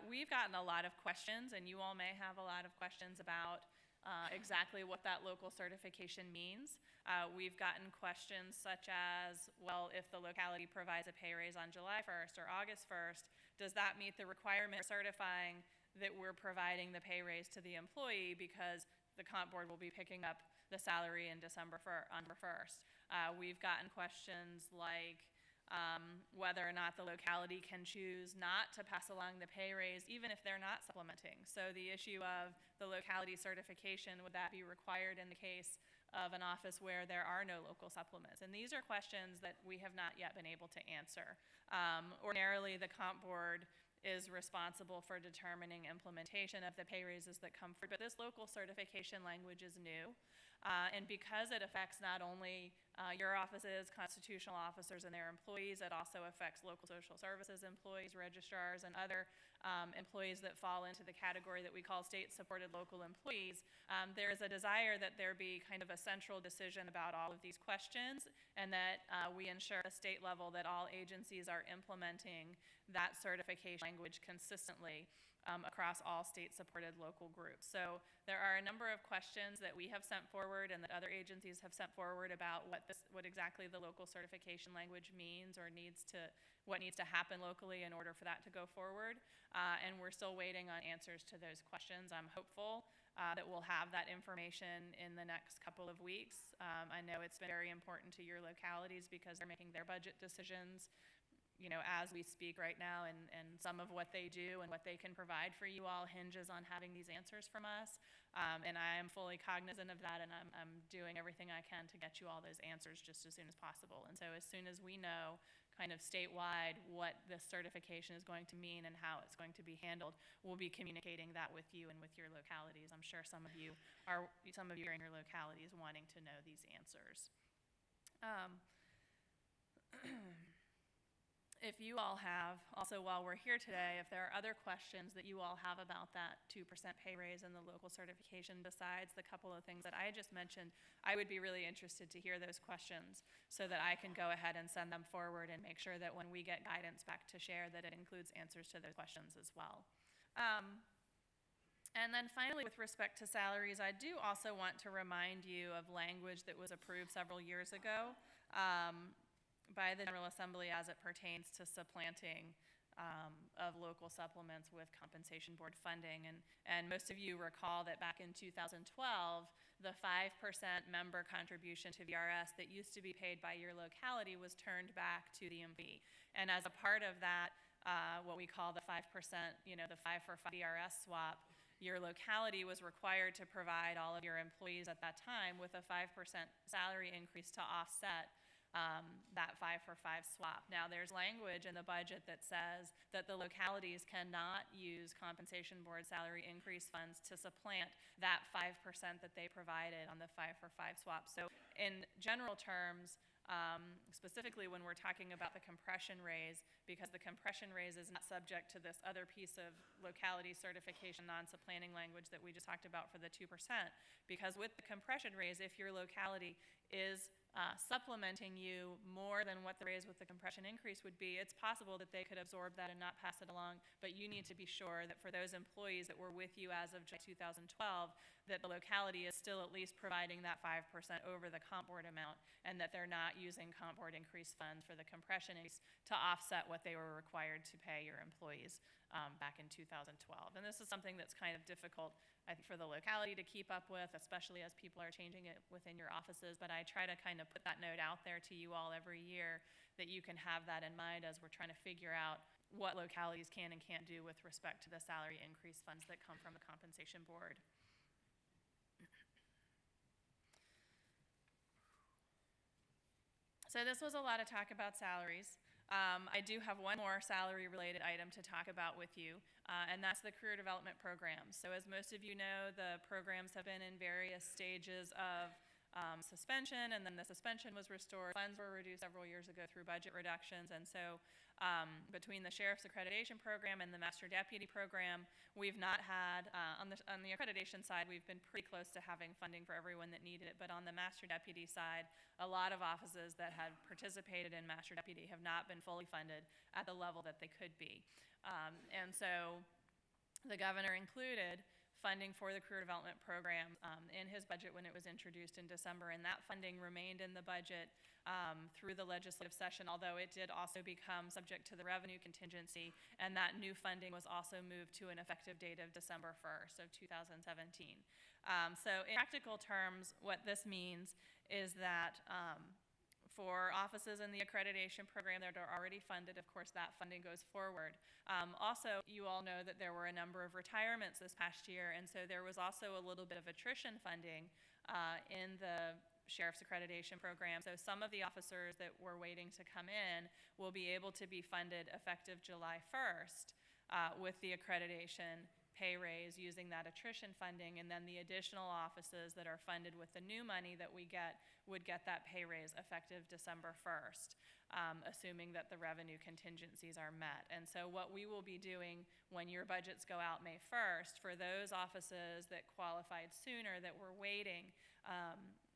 We've gotten a lot of questions, and you all may have a lot of questions about exactly what that local certification means. We've gotten questions such as, well, if the locality provides a pay raise on July 1st or August 1st, does that meet the requirement for certifying that we're providing the pay raise to the employee because the comp board will be picking up the salary in December 1st? We've gotten questions like whether or not the locality can choose not to pass along the pay raise even if they're not supplementing. So the issue of the locality certification, would that be required in the case of an office where there are no local supplements? And these are questions that we have not yet been able to answer. Ordinarily, the comp board is responsible for determining implementation of the pay raises that come forward, but this local certification language is new. And because it affects not only your offices, constitutional officers, and their employees, it also affects local social services employees, registrars, and other employees that fall into the category that we call state-supported local employees. There is a desire that there be kind of a central decision about all of these questions and that we ensure at the state level that all agencies are implementing that certification language consistently across all state-supported local groups. So there are a number of questions that we have sent forward and that other agencies have sent forward about what exactly the local certification language means or what needs to happen locally in order for that to go forward. And we're still waiting on answers to those questions. I'm hopeful that we'll have that information in the next couple of weeks. I know it's been very important to your localities because they're making their budget decisions as we speak right now, and some of what they do and what they can provide for you all hinges on having these answers from us. And I am fully cognizant of that, and I'm doing everything I can to get you all those answers just as soon as possible. And so as soon as we know kind of statewide what this certification is going to mean and how it's going to be handled, we'll be communicating that with you and with your localities. I'm sure some of you are in your localities wanting to know these answers. If you all have, also while we're here today, if there are other questions that you all have about that 2% pay raise and the local certification besides the couple of things that I just mentioned, I would be really interested to hear those questions so that I can go ahead and send them forward and make sure that when we get guidance back to share that it includes answers to those questions as well. And then finally, with respect to salaries, I do also want to remind you of language that was approved several years ago by the General Assembly as it pertains to supplanting of local supplements with compensation board funding. And most of you recall that back in 2012, the 5% member contribution to VRS that used to be paid by your locality was turned back to the MP. And as a part of that, what we call the 5%, the 5 for 5 VRS swap, your locality was required to provide all of your employees at that time with a 5% salary increase to offset that 5 for 5 swap. Now, there's language in the budget that says that the localities cannot use compensation board salary increase funds to supplant that 5% that they provided on the 5 for 5 swap. So in general terms, specifically when we're talking about the compression raise, because the compression raise is not subject to this other piece of locality certification non-supplanting language that we just talked about for the 2%, because with the compression raise, if your locality is supplementing you more than what the raise with the compression increase would be, it's possible that they could absorb that and not pass it along, but you need to be sure that for those employees that were with you as of 2012, that the locality is still at least providing that 5% over the comp board amount, and that they're not using comp board increase funds for the compression increase to offset what they were required to pay your employees back in 2012. And this is something that's kind of difficult, I think, for the locality to keep up with, especially as people are changing it within your offices. But I try to kind of put that note out there to you all every year that you can have that in mind as we're trying to figure out what localities can and can't do with respect to the salary increase funds that come from the compensation board. So this was a lot of talk about salaries. I do have one more salary-related item to talk about with you, and that's the career development program. So as most of you know, the programs have been in various stages of suspension, and then the suspension was restored. Funds were reduced several years ago through budget reductions, and so between the Sheriff's Accreditation Program and the Master Deputy Program, we've not had, on the accreditation side, we've been pretty close to having funding for everyone that needed it, but on the Master Deputy side, a lot of offices that had participated in Master Deputy have not been fully funded at the level that they could be. And so the governor included funding for the career development program in his budget when it was introduced in December, and that funding remained in the budget through the legislative session, although it did also become subject to the revenue contingency, and that new funding was also moved to an effective date of December 1st of 2017. So in practical terms, what this means is that for offices in the accreditation program that are already funded, of course, that funding goes forward. Also, you all know that there were a number of retirements this past year, and so there was also a little bit of attrition funding in the Sheriff's Accreditation Program. So some of the officers that were waiting to come in will be able to be funded effective July 1st with the accreditation pay raise using that attrition funding, and then the additional offices that are funded with the new money that we get would get that pay raise effective December 1st, assuming that the revenue contingencies are met. And so what we will be doing when your budgets go out May 1st, for those offices that qualified sooner that were waiting,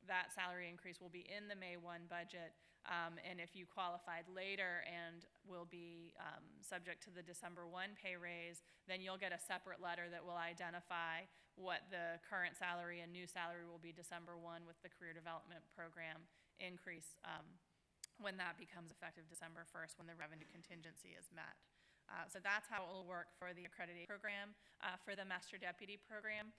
that salary increase will be in the May 1 budget. And if you qualified later and will be subject to the December 1 pay raise, then you'll get a separate letter that will identify what the current salary and new salary will be December 1 with the career development program increase when that becomes effective December 1st, when the revenue contingency is met. So that's how it will work for the accredited program. For the Master Deputy program,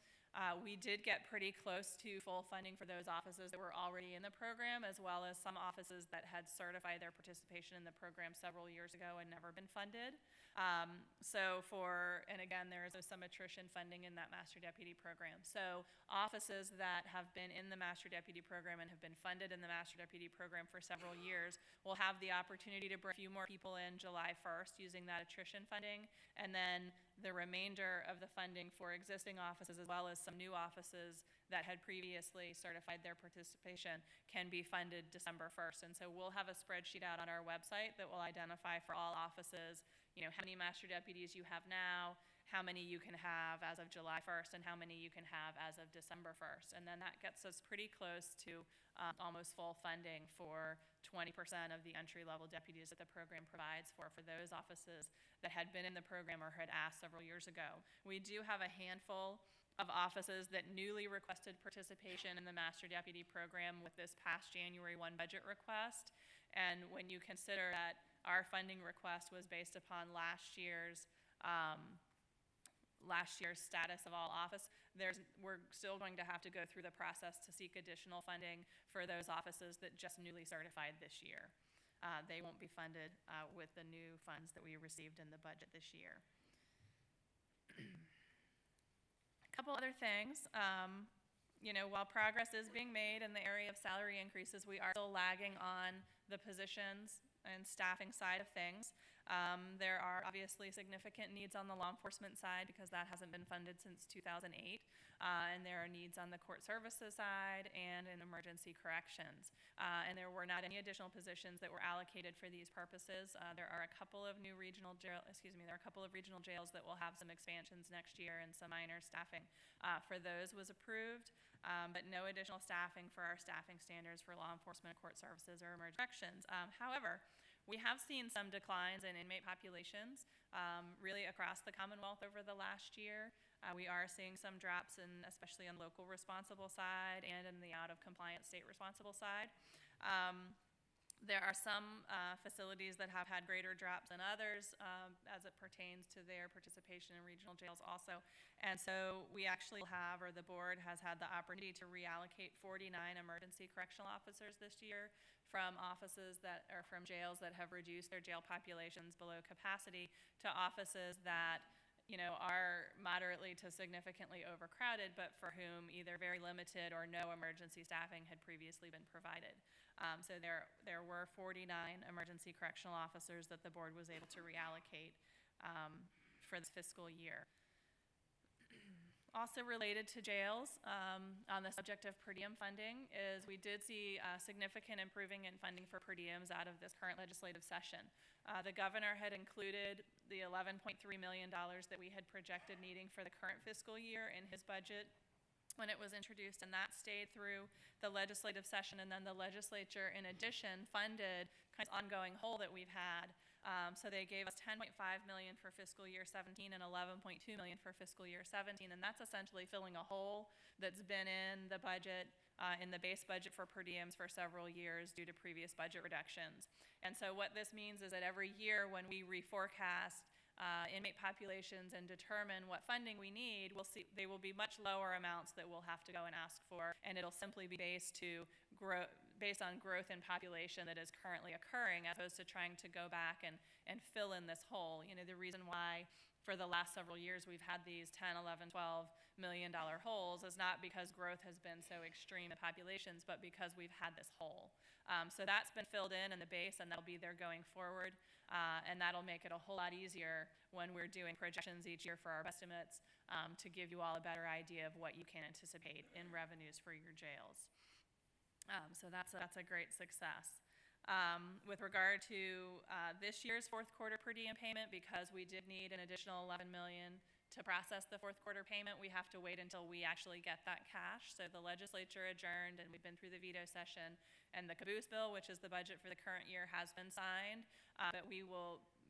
We did get pretty close to full funding for those offices that were already in the program, as well as some offices that had certified their participation in the program several years ago and never been funded. And again, there is some attrition funding in that Master Deputy program. So offices that have been in the Master Deputy program and have been funded in the Master Deputy program for several years will have the opportunity to bring a few more people in July 1st using that attrition funding, and then the remainder of the funding for existing offices as well as some new offices that had previously certified their participation can be funded December 1st. And so we'll have a spreadsheet out on our website that will identify for all offices, how many Master Deputies you have now, how many you can have as of July 1st, and how many you can have as of December 1st. And then that gets us pretty close to almost full funding for 20% of the entry-level deputies that the program provides for those offices that had been in the program or had asked several years ago. We do have a handful of offices that newly requested participation in the Master Deputy program with this past January 1 budget request. And when you consider that our funding request was based upon last year's status of all office, we're still going to have to go through the process to seek additional funding for those offices that just newly certified this year. They won't be funded with the new funds that we received in the budget this year. A couple other things. While progress is being made in the area of salary increases, we are still lagging on the positions and staffing side of things. There are obviously significant needs on the law enforcement side because that hasn't been funded since 2008. And there are needs on the court services side and in emergency corrections. And there were not any additional positions that were allocated for these purposes. There are a couple of regional jails that will have some expansions next year, and some minor staffing for those was approved. But no additional staffing for our staffing standards for law enforcement, court services, or emergency corrections. However, we have seen some declines in inmate populations really across the Commonwealth over the last year. We are seeing some drops, especially on the local responsible side and in the out-of-compliance state responsible side. There are some facilities that have had greater drops than others as it pertains to their participation in regional jails also. And so we actually have, or the board has had the opportunity to reallocate 49 emergency correctional officers this year from jails that have reduced their jail populations below capacity to offices that are moderately to significantly overcrowded, but for whom either very limited or no emergency staffing had previously been provided. So there were 49 emergency correctional officers that the board was able to reallocate for this fiscal year. Also related to jails, on the subject of per diem funding, is we did see significant improving in funding for per diems out of this current legislative session. The governor had included the $11.3 million that we had projected needing for the current fiscal year in his budget when it was introduced, and that stayed through the legislative session. And then the legislature, in addition, funded kind of ongoing hole that we've had. So they gave us $10.5 million for fiscal year 17 and $11.2 million for fiscal year 17, and that's essentially filling a hole that's been in the budget, in the base budget for per diems for several years due to previous budget reductions. And so what this means is that every year when we reforecast inmate populations and determine what funding we need, they will be much lower amounts that we'll have to go and ask for, and it'll simply be based on growth in population that is currently occurring, as opposed to trying to go back and fill in this hole. The reason why for the last several years we've had these $10, $11, $12 million holes is not because growth has been so extreme in populations, but because we've had this hole. So that's been filled in the base, and that'll be there going forward. And that'll make it a whole lot easier when we're doing projections each year for our estimates to give you all a better idea of what you can anticipate in revenues for your jails. So that's a great success. With regard to this year's fourth quarter per diem payment, because we did need an additional $11 million to process the fourth quarter payment, we have to wait until we actually get that cash. So the legislature adjourned, and we've been through the veto session, and the caboose bill, which is the budget for the current year, has been signed.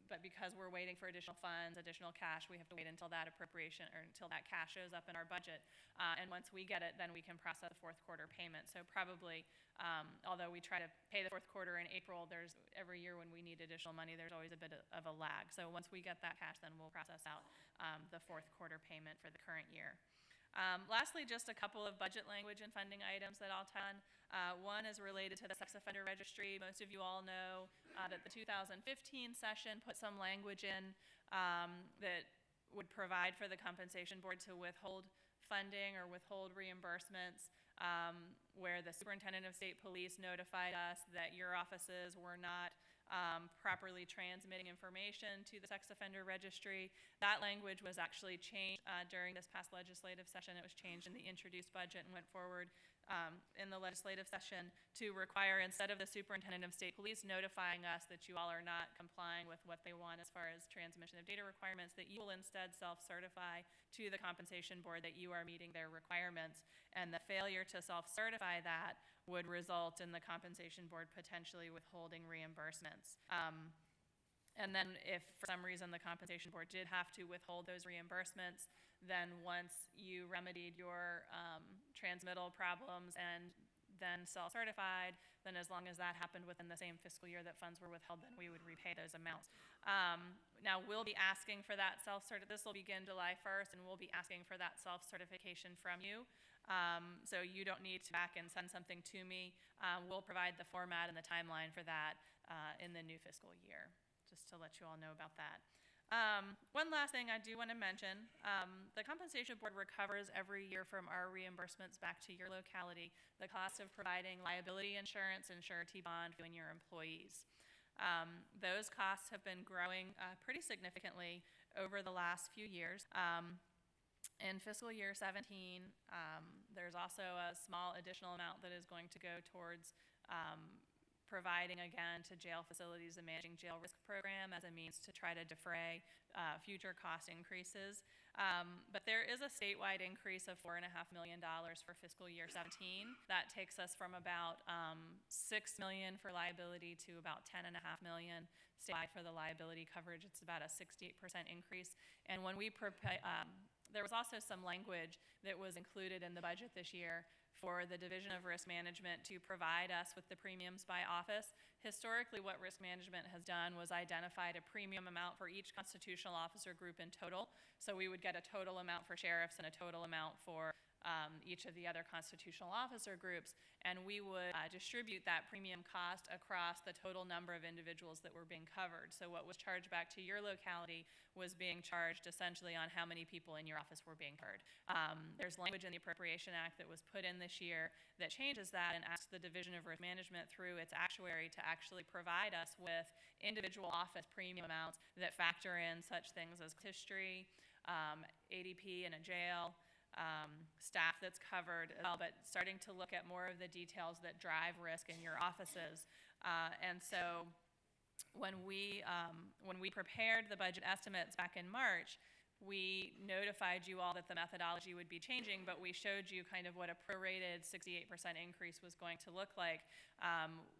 But because we're waiting for additional funds, additional cash, we have to wait until that appropriation, or until that cash shows up in our budget. And once we get it, then we can process the fourth quarter payment. So probably, although we try to pay the fourth quarter in April, every year when we need additional money, there's always a bit of a lag. So once we get that cash, then we'll process out the fourth quarter payment for the current year. Lastly, just a couple of budget language and funding items that I'll touch on. One is related to the sex offender registry. Most of you all know that the 2015 session put some language in that would provide for the compensation board to withhold funding or withhold reimbursements where the superintendent of state police notified us that your offices were not properly transmitting information to the sex offender registry. That language was actually changed during this past legislative session. It was changed in the introduced budget and went forward in the legislative session to require, instead of the superintendent of state police notifying us that you all are not complying with what they want as far as transmission of data requirements, that you will instead self-certify to the compensation board that you are meeting their requirements. And the failure to self-certify that would result in the compensation board potentially withholding reimbursements. And then if for some reason the compensation board did have to withhold those reimbursements, then once you remedied your transmittal problems and then self-certified, then as long as that happened within the same fiscal year that funds were withheld, then we would repay those amounts. Now, we'll be asking for that this will begin July 1st, and we'll be asking for that self-certification from you. So you don't need to back and send something to me. We'll provide the format and the timeline for that in the new fiscal year, just to let you all know about that. One last thing I do want to mention, the compensation board recovers every year from our reimbursements back to your locality the cost of providing liability insurance and surety bond to your employees. Those costs have been growing pretty significantly over the last few years. In fiscal year 17, there's also a small additional amount that is going to go towards providing again to jail facilities and managing jail risk program as a means to try to defray future cost increases. But there is a statewide increase of $4.5 million for fiscal year 17. That takes us from about $6 million for liability to about $10.5 million statewide for the liability coverage. It's about a 68% increase. And when we there was also some language that was included in the budget this year for the Division of Risk Management to provide us with the premiums by office. Historically, what risk management has done was identified a premium amount for each constitutional officer group in total. So we would get a total amount for sheriffs and a total amount for each of the other constitutional officer groups, and we would distribute that premium cost across the total number of individuals that were being covered. So what was charged back to your locality was being charged essentially on how many people in your office were being covered. There's language in the Appropriation Act that was put in this year that changes that and asks the Division of Risk Management through its actuary to actually provide us with individual office premium amounts that factor in such things as history, ADP in a jail, staff that's covered, but starting to look at more of the details that drive risk in your offices. And so when we prepared the budget estimates back in March, we notified you all that the methodology would be changing, but we showed you kind of what a prorated 68% increase was going to look like.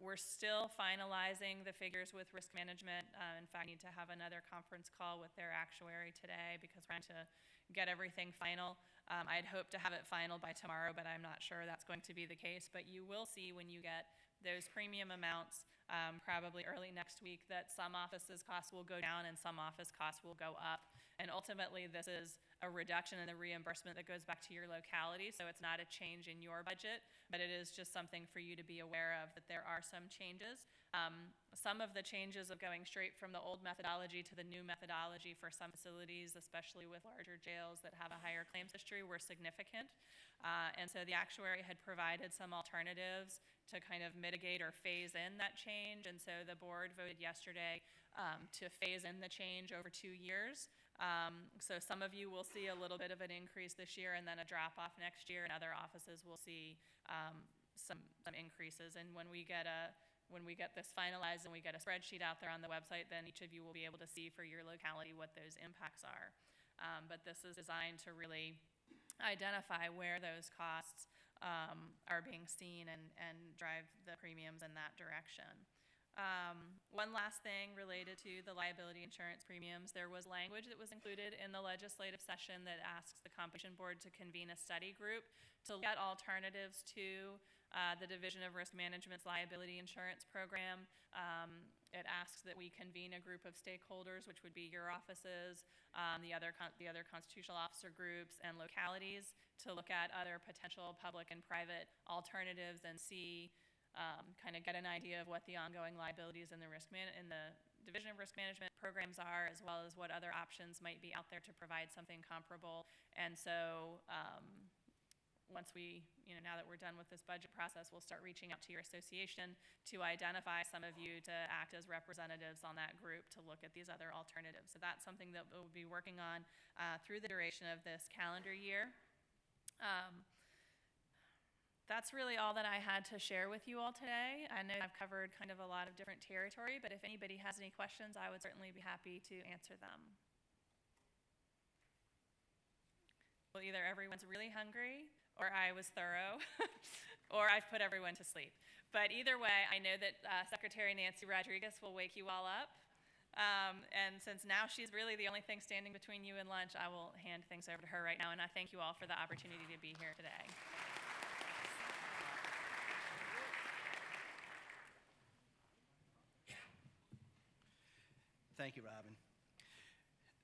We're still finalizing the figures with risk management. In fact, I need to have another conference call with their actuary today because we're trying to get everything final. I'd hoped to have it final by tomorrow, but I'm not sure that's going to be the case. But you will see when you get those premium amounts, probably early next week, that some offices' costs will go down and some office costs will go up. And ultimately, this is a reduction in the reimbursement that goes back to your locality, so it's not a change in your budget, but it is just something for you to be aware of, that there are some changes. Some of the changes of going straight from the old methodology to the new methodology for some facilities, especially with larger jails that have a higher claims history, were significant. And so the actuary had provided some alternatives to kind of mitigate or phase in that change. And so the board voted yesterday to phase in the change over 2 years. So some of you will see a little bit of an increase this year and then a drop off next year, and other offices will see some increases. And when we get this finalized and we get a spreadsheet out there on the website, then each of you will be able to see for your locality what those impacts are. But this is designed to really identify where those costs are being seen and drive the premiums in that direction. One last thing related to the liability insurance premiums, there was language that was included in the legislative session that asks the compensation board to convene a study group to look at alternatives to the Division of Risk Management's liability insurance program. It asks that we convene a group of stakeholders, which would be your offices, the other constitutional officer groups and localities, to look at other potential public and private alternatives and see, kind of get an idea of what the ongoing liabilities in the Division of Risk Management programs are, as well as what other options might be out there to provide something comparable. And so once we, now that we're done with this budget process, we'll start reaching out to your association to identify some of you to act as representatives on that group to look at these other alternatives. So that's something that we'll be working on through the duration of this calendar year. That's really all that I had to share with you all today. I know I've covered kind of a lot of different territory, but if anybody has any questions, I would certainly be happy to answer them. Well, either everyone's really hungry, or I was thorough, or I've put everyone to sleep. But either way, I know that Secretary Nancy Rodriguez will wake you all up. And since now she's really the only thing standing between you and lunch, I will hand things over to her right now. And I thank you all for the opportunity to be here today. Thank you, Robin.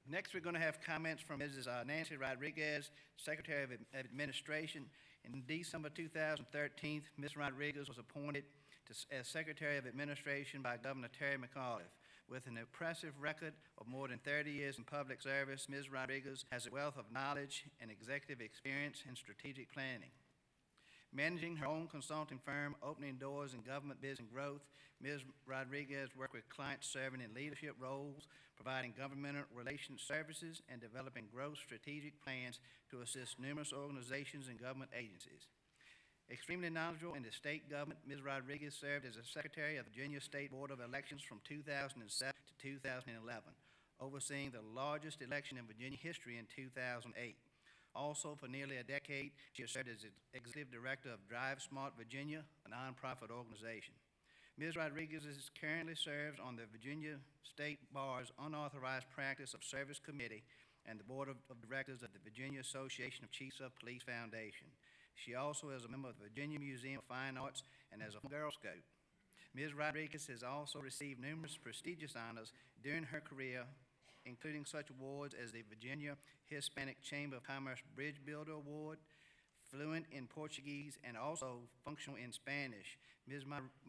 Next, we're going to have comments from Mrs. Nancy Rodriguez, Secretary of Administration. In December 2013, Ms. Rodriguez was appointed as Secretary of Administration by Governor Terry McAuliffe. With an impressive record of more than 30 years in public service, Ms. Rodriguez has a wealth of knowledge and executive experience in strategic planning. Managing her own consulting firm, opening doors in government business growth, Ms. Rodriguez worked with clients serving in leadership roles, providing governmental relations services, and developing growth strategic plans to assist numerous organizations and government agencies. Extremely knowledgeable in the state government, Ms. Rodriguez served as a Secretary of the Virginia State Board of Elections from 2007 to 2011, overseeing the largest election in Virginia history in 2008. Also, for nearly a decade, she has served as Executive Director of Drive Smart Virginia, a nonprofit organization. Ms. Rodriguez currently serves on the Virginia State Bar's Unauthorized Practice of Service Committee and the Board of Directors of the Virginia Association of Chiefs of Police Foundation. She also is a member of the Virginia Museum of Fine Arts and as a Girl Scout. Ms. Rodriguez has also received numerous prestigious honors during her career, including such awards as the Virginia Hispanic Chamber of Commerce Bridge Builder Award, fluent in Portuguese and also functional in Spanish.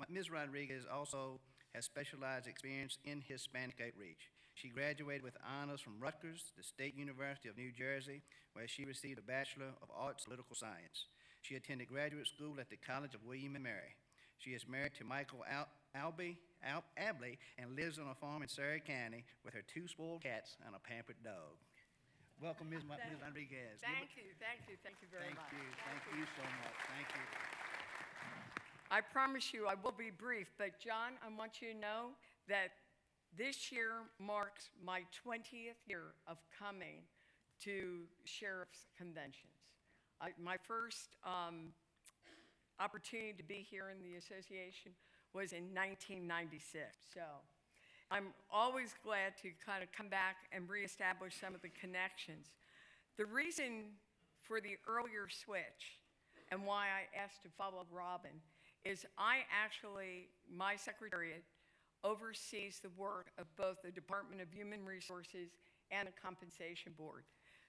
Ms. Rodriguez also has specialized experience in Hispanic outreach. She graduated with honors from Rutgers, the State University of New Jersey, where she received a Bachelor of Arts in Political Science. She attended graduate school at the College of William and Mary. She is married to Michael Abley and lives on a farm in Surrey County with her 2 spoiled cats and a pampered dog. Welcome, Ms. Rodriguez. Thank you very much. Thank you so much. Thank you. I promise you I will be brief, but John, I want you to know that this year marks my 20th year of coming to sheriff's conventions. My first opportunity to be here in the association was in 1996. So I'm always glad to kind of come back and reestablish some of the connections. The reason for the earlier switch and why I asked to follow up Robin is my secretariat oversees the work of both the Department of Human Resources and the Compensation Board.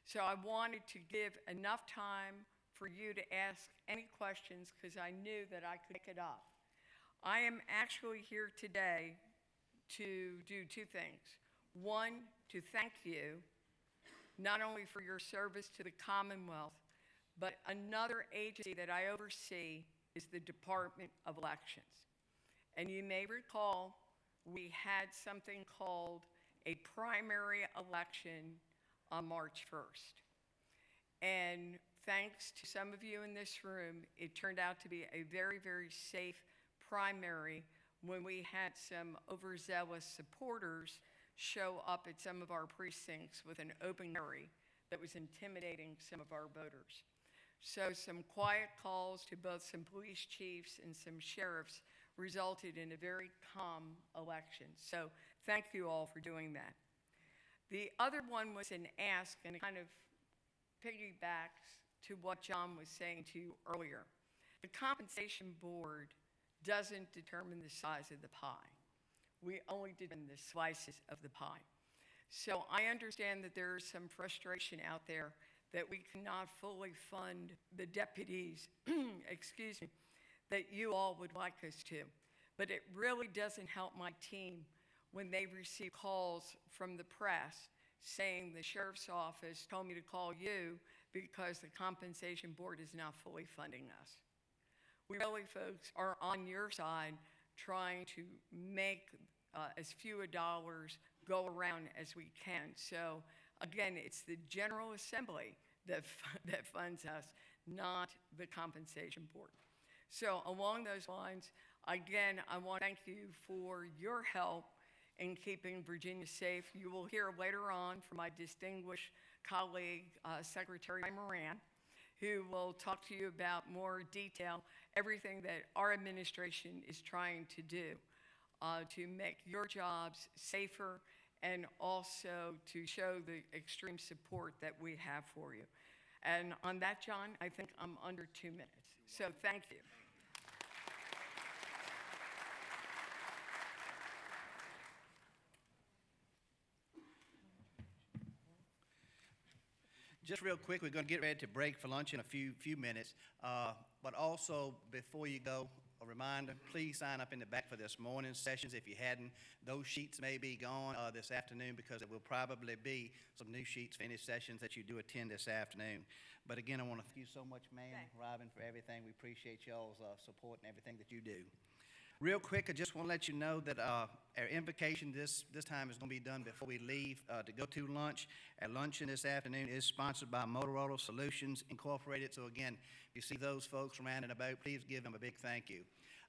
So I wanted to give enough time for you to ask any questions because I knew that I could pick it up. I am actually here today to do 2 things. One, to thank you, not only for your service to the Commonwealth, but another agency that I oversee is the Department of Elections. And you may recall we had something called a primary election on March 1st. And thanks to some of you in this room, it turned out to be a very, very safe primary when we had some overzealous supporters show up at some of our precincts with an open carry that was intimidating some of our voters. So some quiet calls to both some police chiefs and some sheriffs resulted in a very calm election. So thank you all for doing that. The other one was an ask, and it kind of piggybacks to what John was saying to you earlier. The Compensation Board doesn't determine the size of the pie. We only did the slices of the pie. So I understand that there is some frustration out there that we cannot fully fund the deputies, excuse me, that you all would like us to. But it really doesn't help my team when they receive calls from the press saying the sheriff's office told me to call you because the compensation board is not fully funding us. We really, folks, are on your side trying to make as few dollars go around as we can. So again, it's the General Assembly that funds us, not the compensation board. So along those lines, again, I want to thank you for your help in keeping Virginia safe. You will hear later on from my distinguished colleague, Secretary Moran, who will talk to you about more detail, everything that our administration is trying to do to make your jobs safer and also to show the extreme support that we have for you. And on that, John, I think I'm under 2 minutes. So thank you. Just real quick, we're going to get ready to break for lunch in a few minutes. But also, before you go, a reminder, please sign up in the back for this morning's sessions if you hadn't. Those sheets may be gone this afternoon because there will probably be some new sheets for any sessions that you do attend this afternoon. But again, I want to thank you so much, ma'am, Robin, for everything. We appreciate y'all's support and everything that you do. Real quick, I just want to let you know that our invocation this time is going to be done before we leave to go to lunch. Our luncheon this afternoon is sponsored by Motorola Solutions Incorporated. So again, if you see those folks around and about, please give them a big thank you.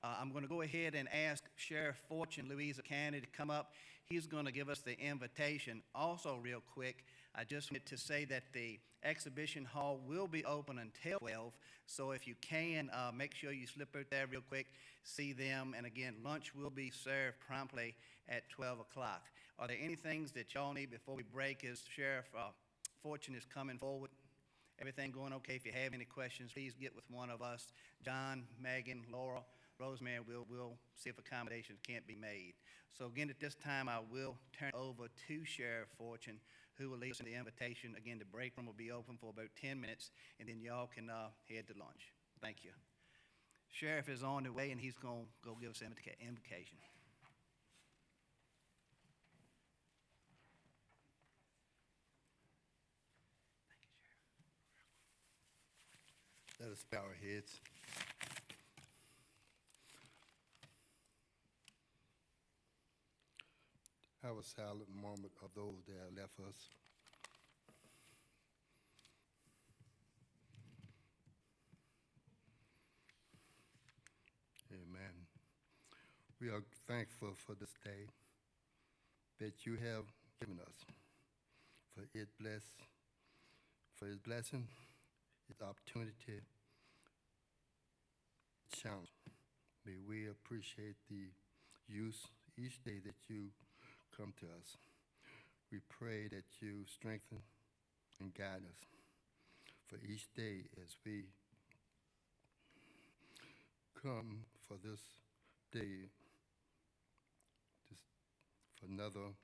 I'm going to go ahead and ask Sheriff Fortune, Louisa County, to come up. He's going to give us the invitation. Also, real quick, I just wanted to say that the exhibition hall will be open until 12. So if you can, make sure you slip out there real quick, see them. And again, lunch will be served promptly at 12 o'clock. Are there any things that y'all need before we break as Sheriff Fortune is coming forward? Everything going okay? If you have any questions, please get with one of us. John, Megan, Laura, Rosemary, we'll see if accommodations can't be made. So again, at this time, I will turn over to Sheriff Fortune, who will lead us in the invitation. Again, the break room will be open for about 10 minutes, and then y'all can head to lunch. Thank you. Sheriff is on the way, and he's going to go give us an invocation. Let us bow our heads. Have a silent moment of those that have left us. Amen. We are thankful for this day that you have given us, for its blessing, its opportunity, challenge. May we appreciate the use each day that you come to us. We pray that you strengthen and guide us for each day as we come for this day, for another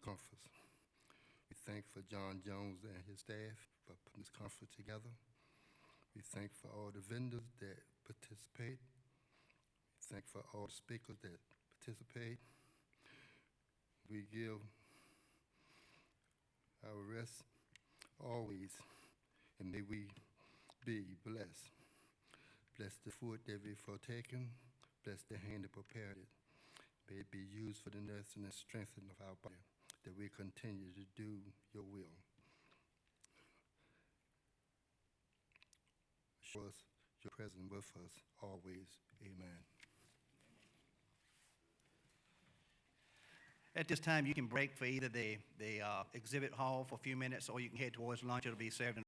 conference. We thank for John Jones and his staff for putting this conference together. We thank for all the vendors that participate. We thank for all the speakers that participate. We give our rest always, and may we be blessed. Bless the food that we partaken. Bless the hand that prepared it. May it be used for the nursing and strengthening of our body, that we continue to do your will. Show us your presence with us always. Amen. At this time, you can break for either the exhibit hall for a few minutes, or you can head towards lunch. It'll be served in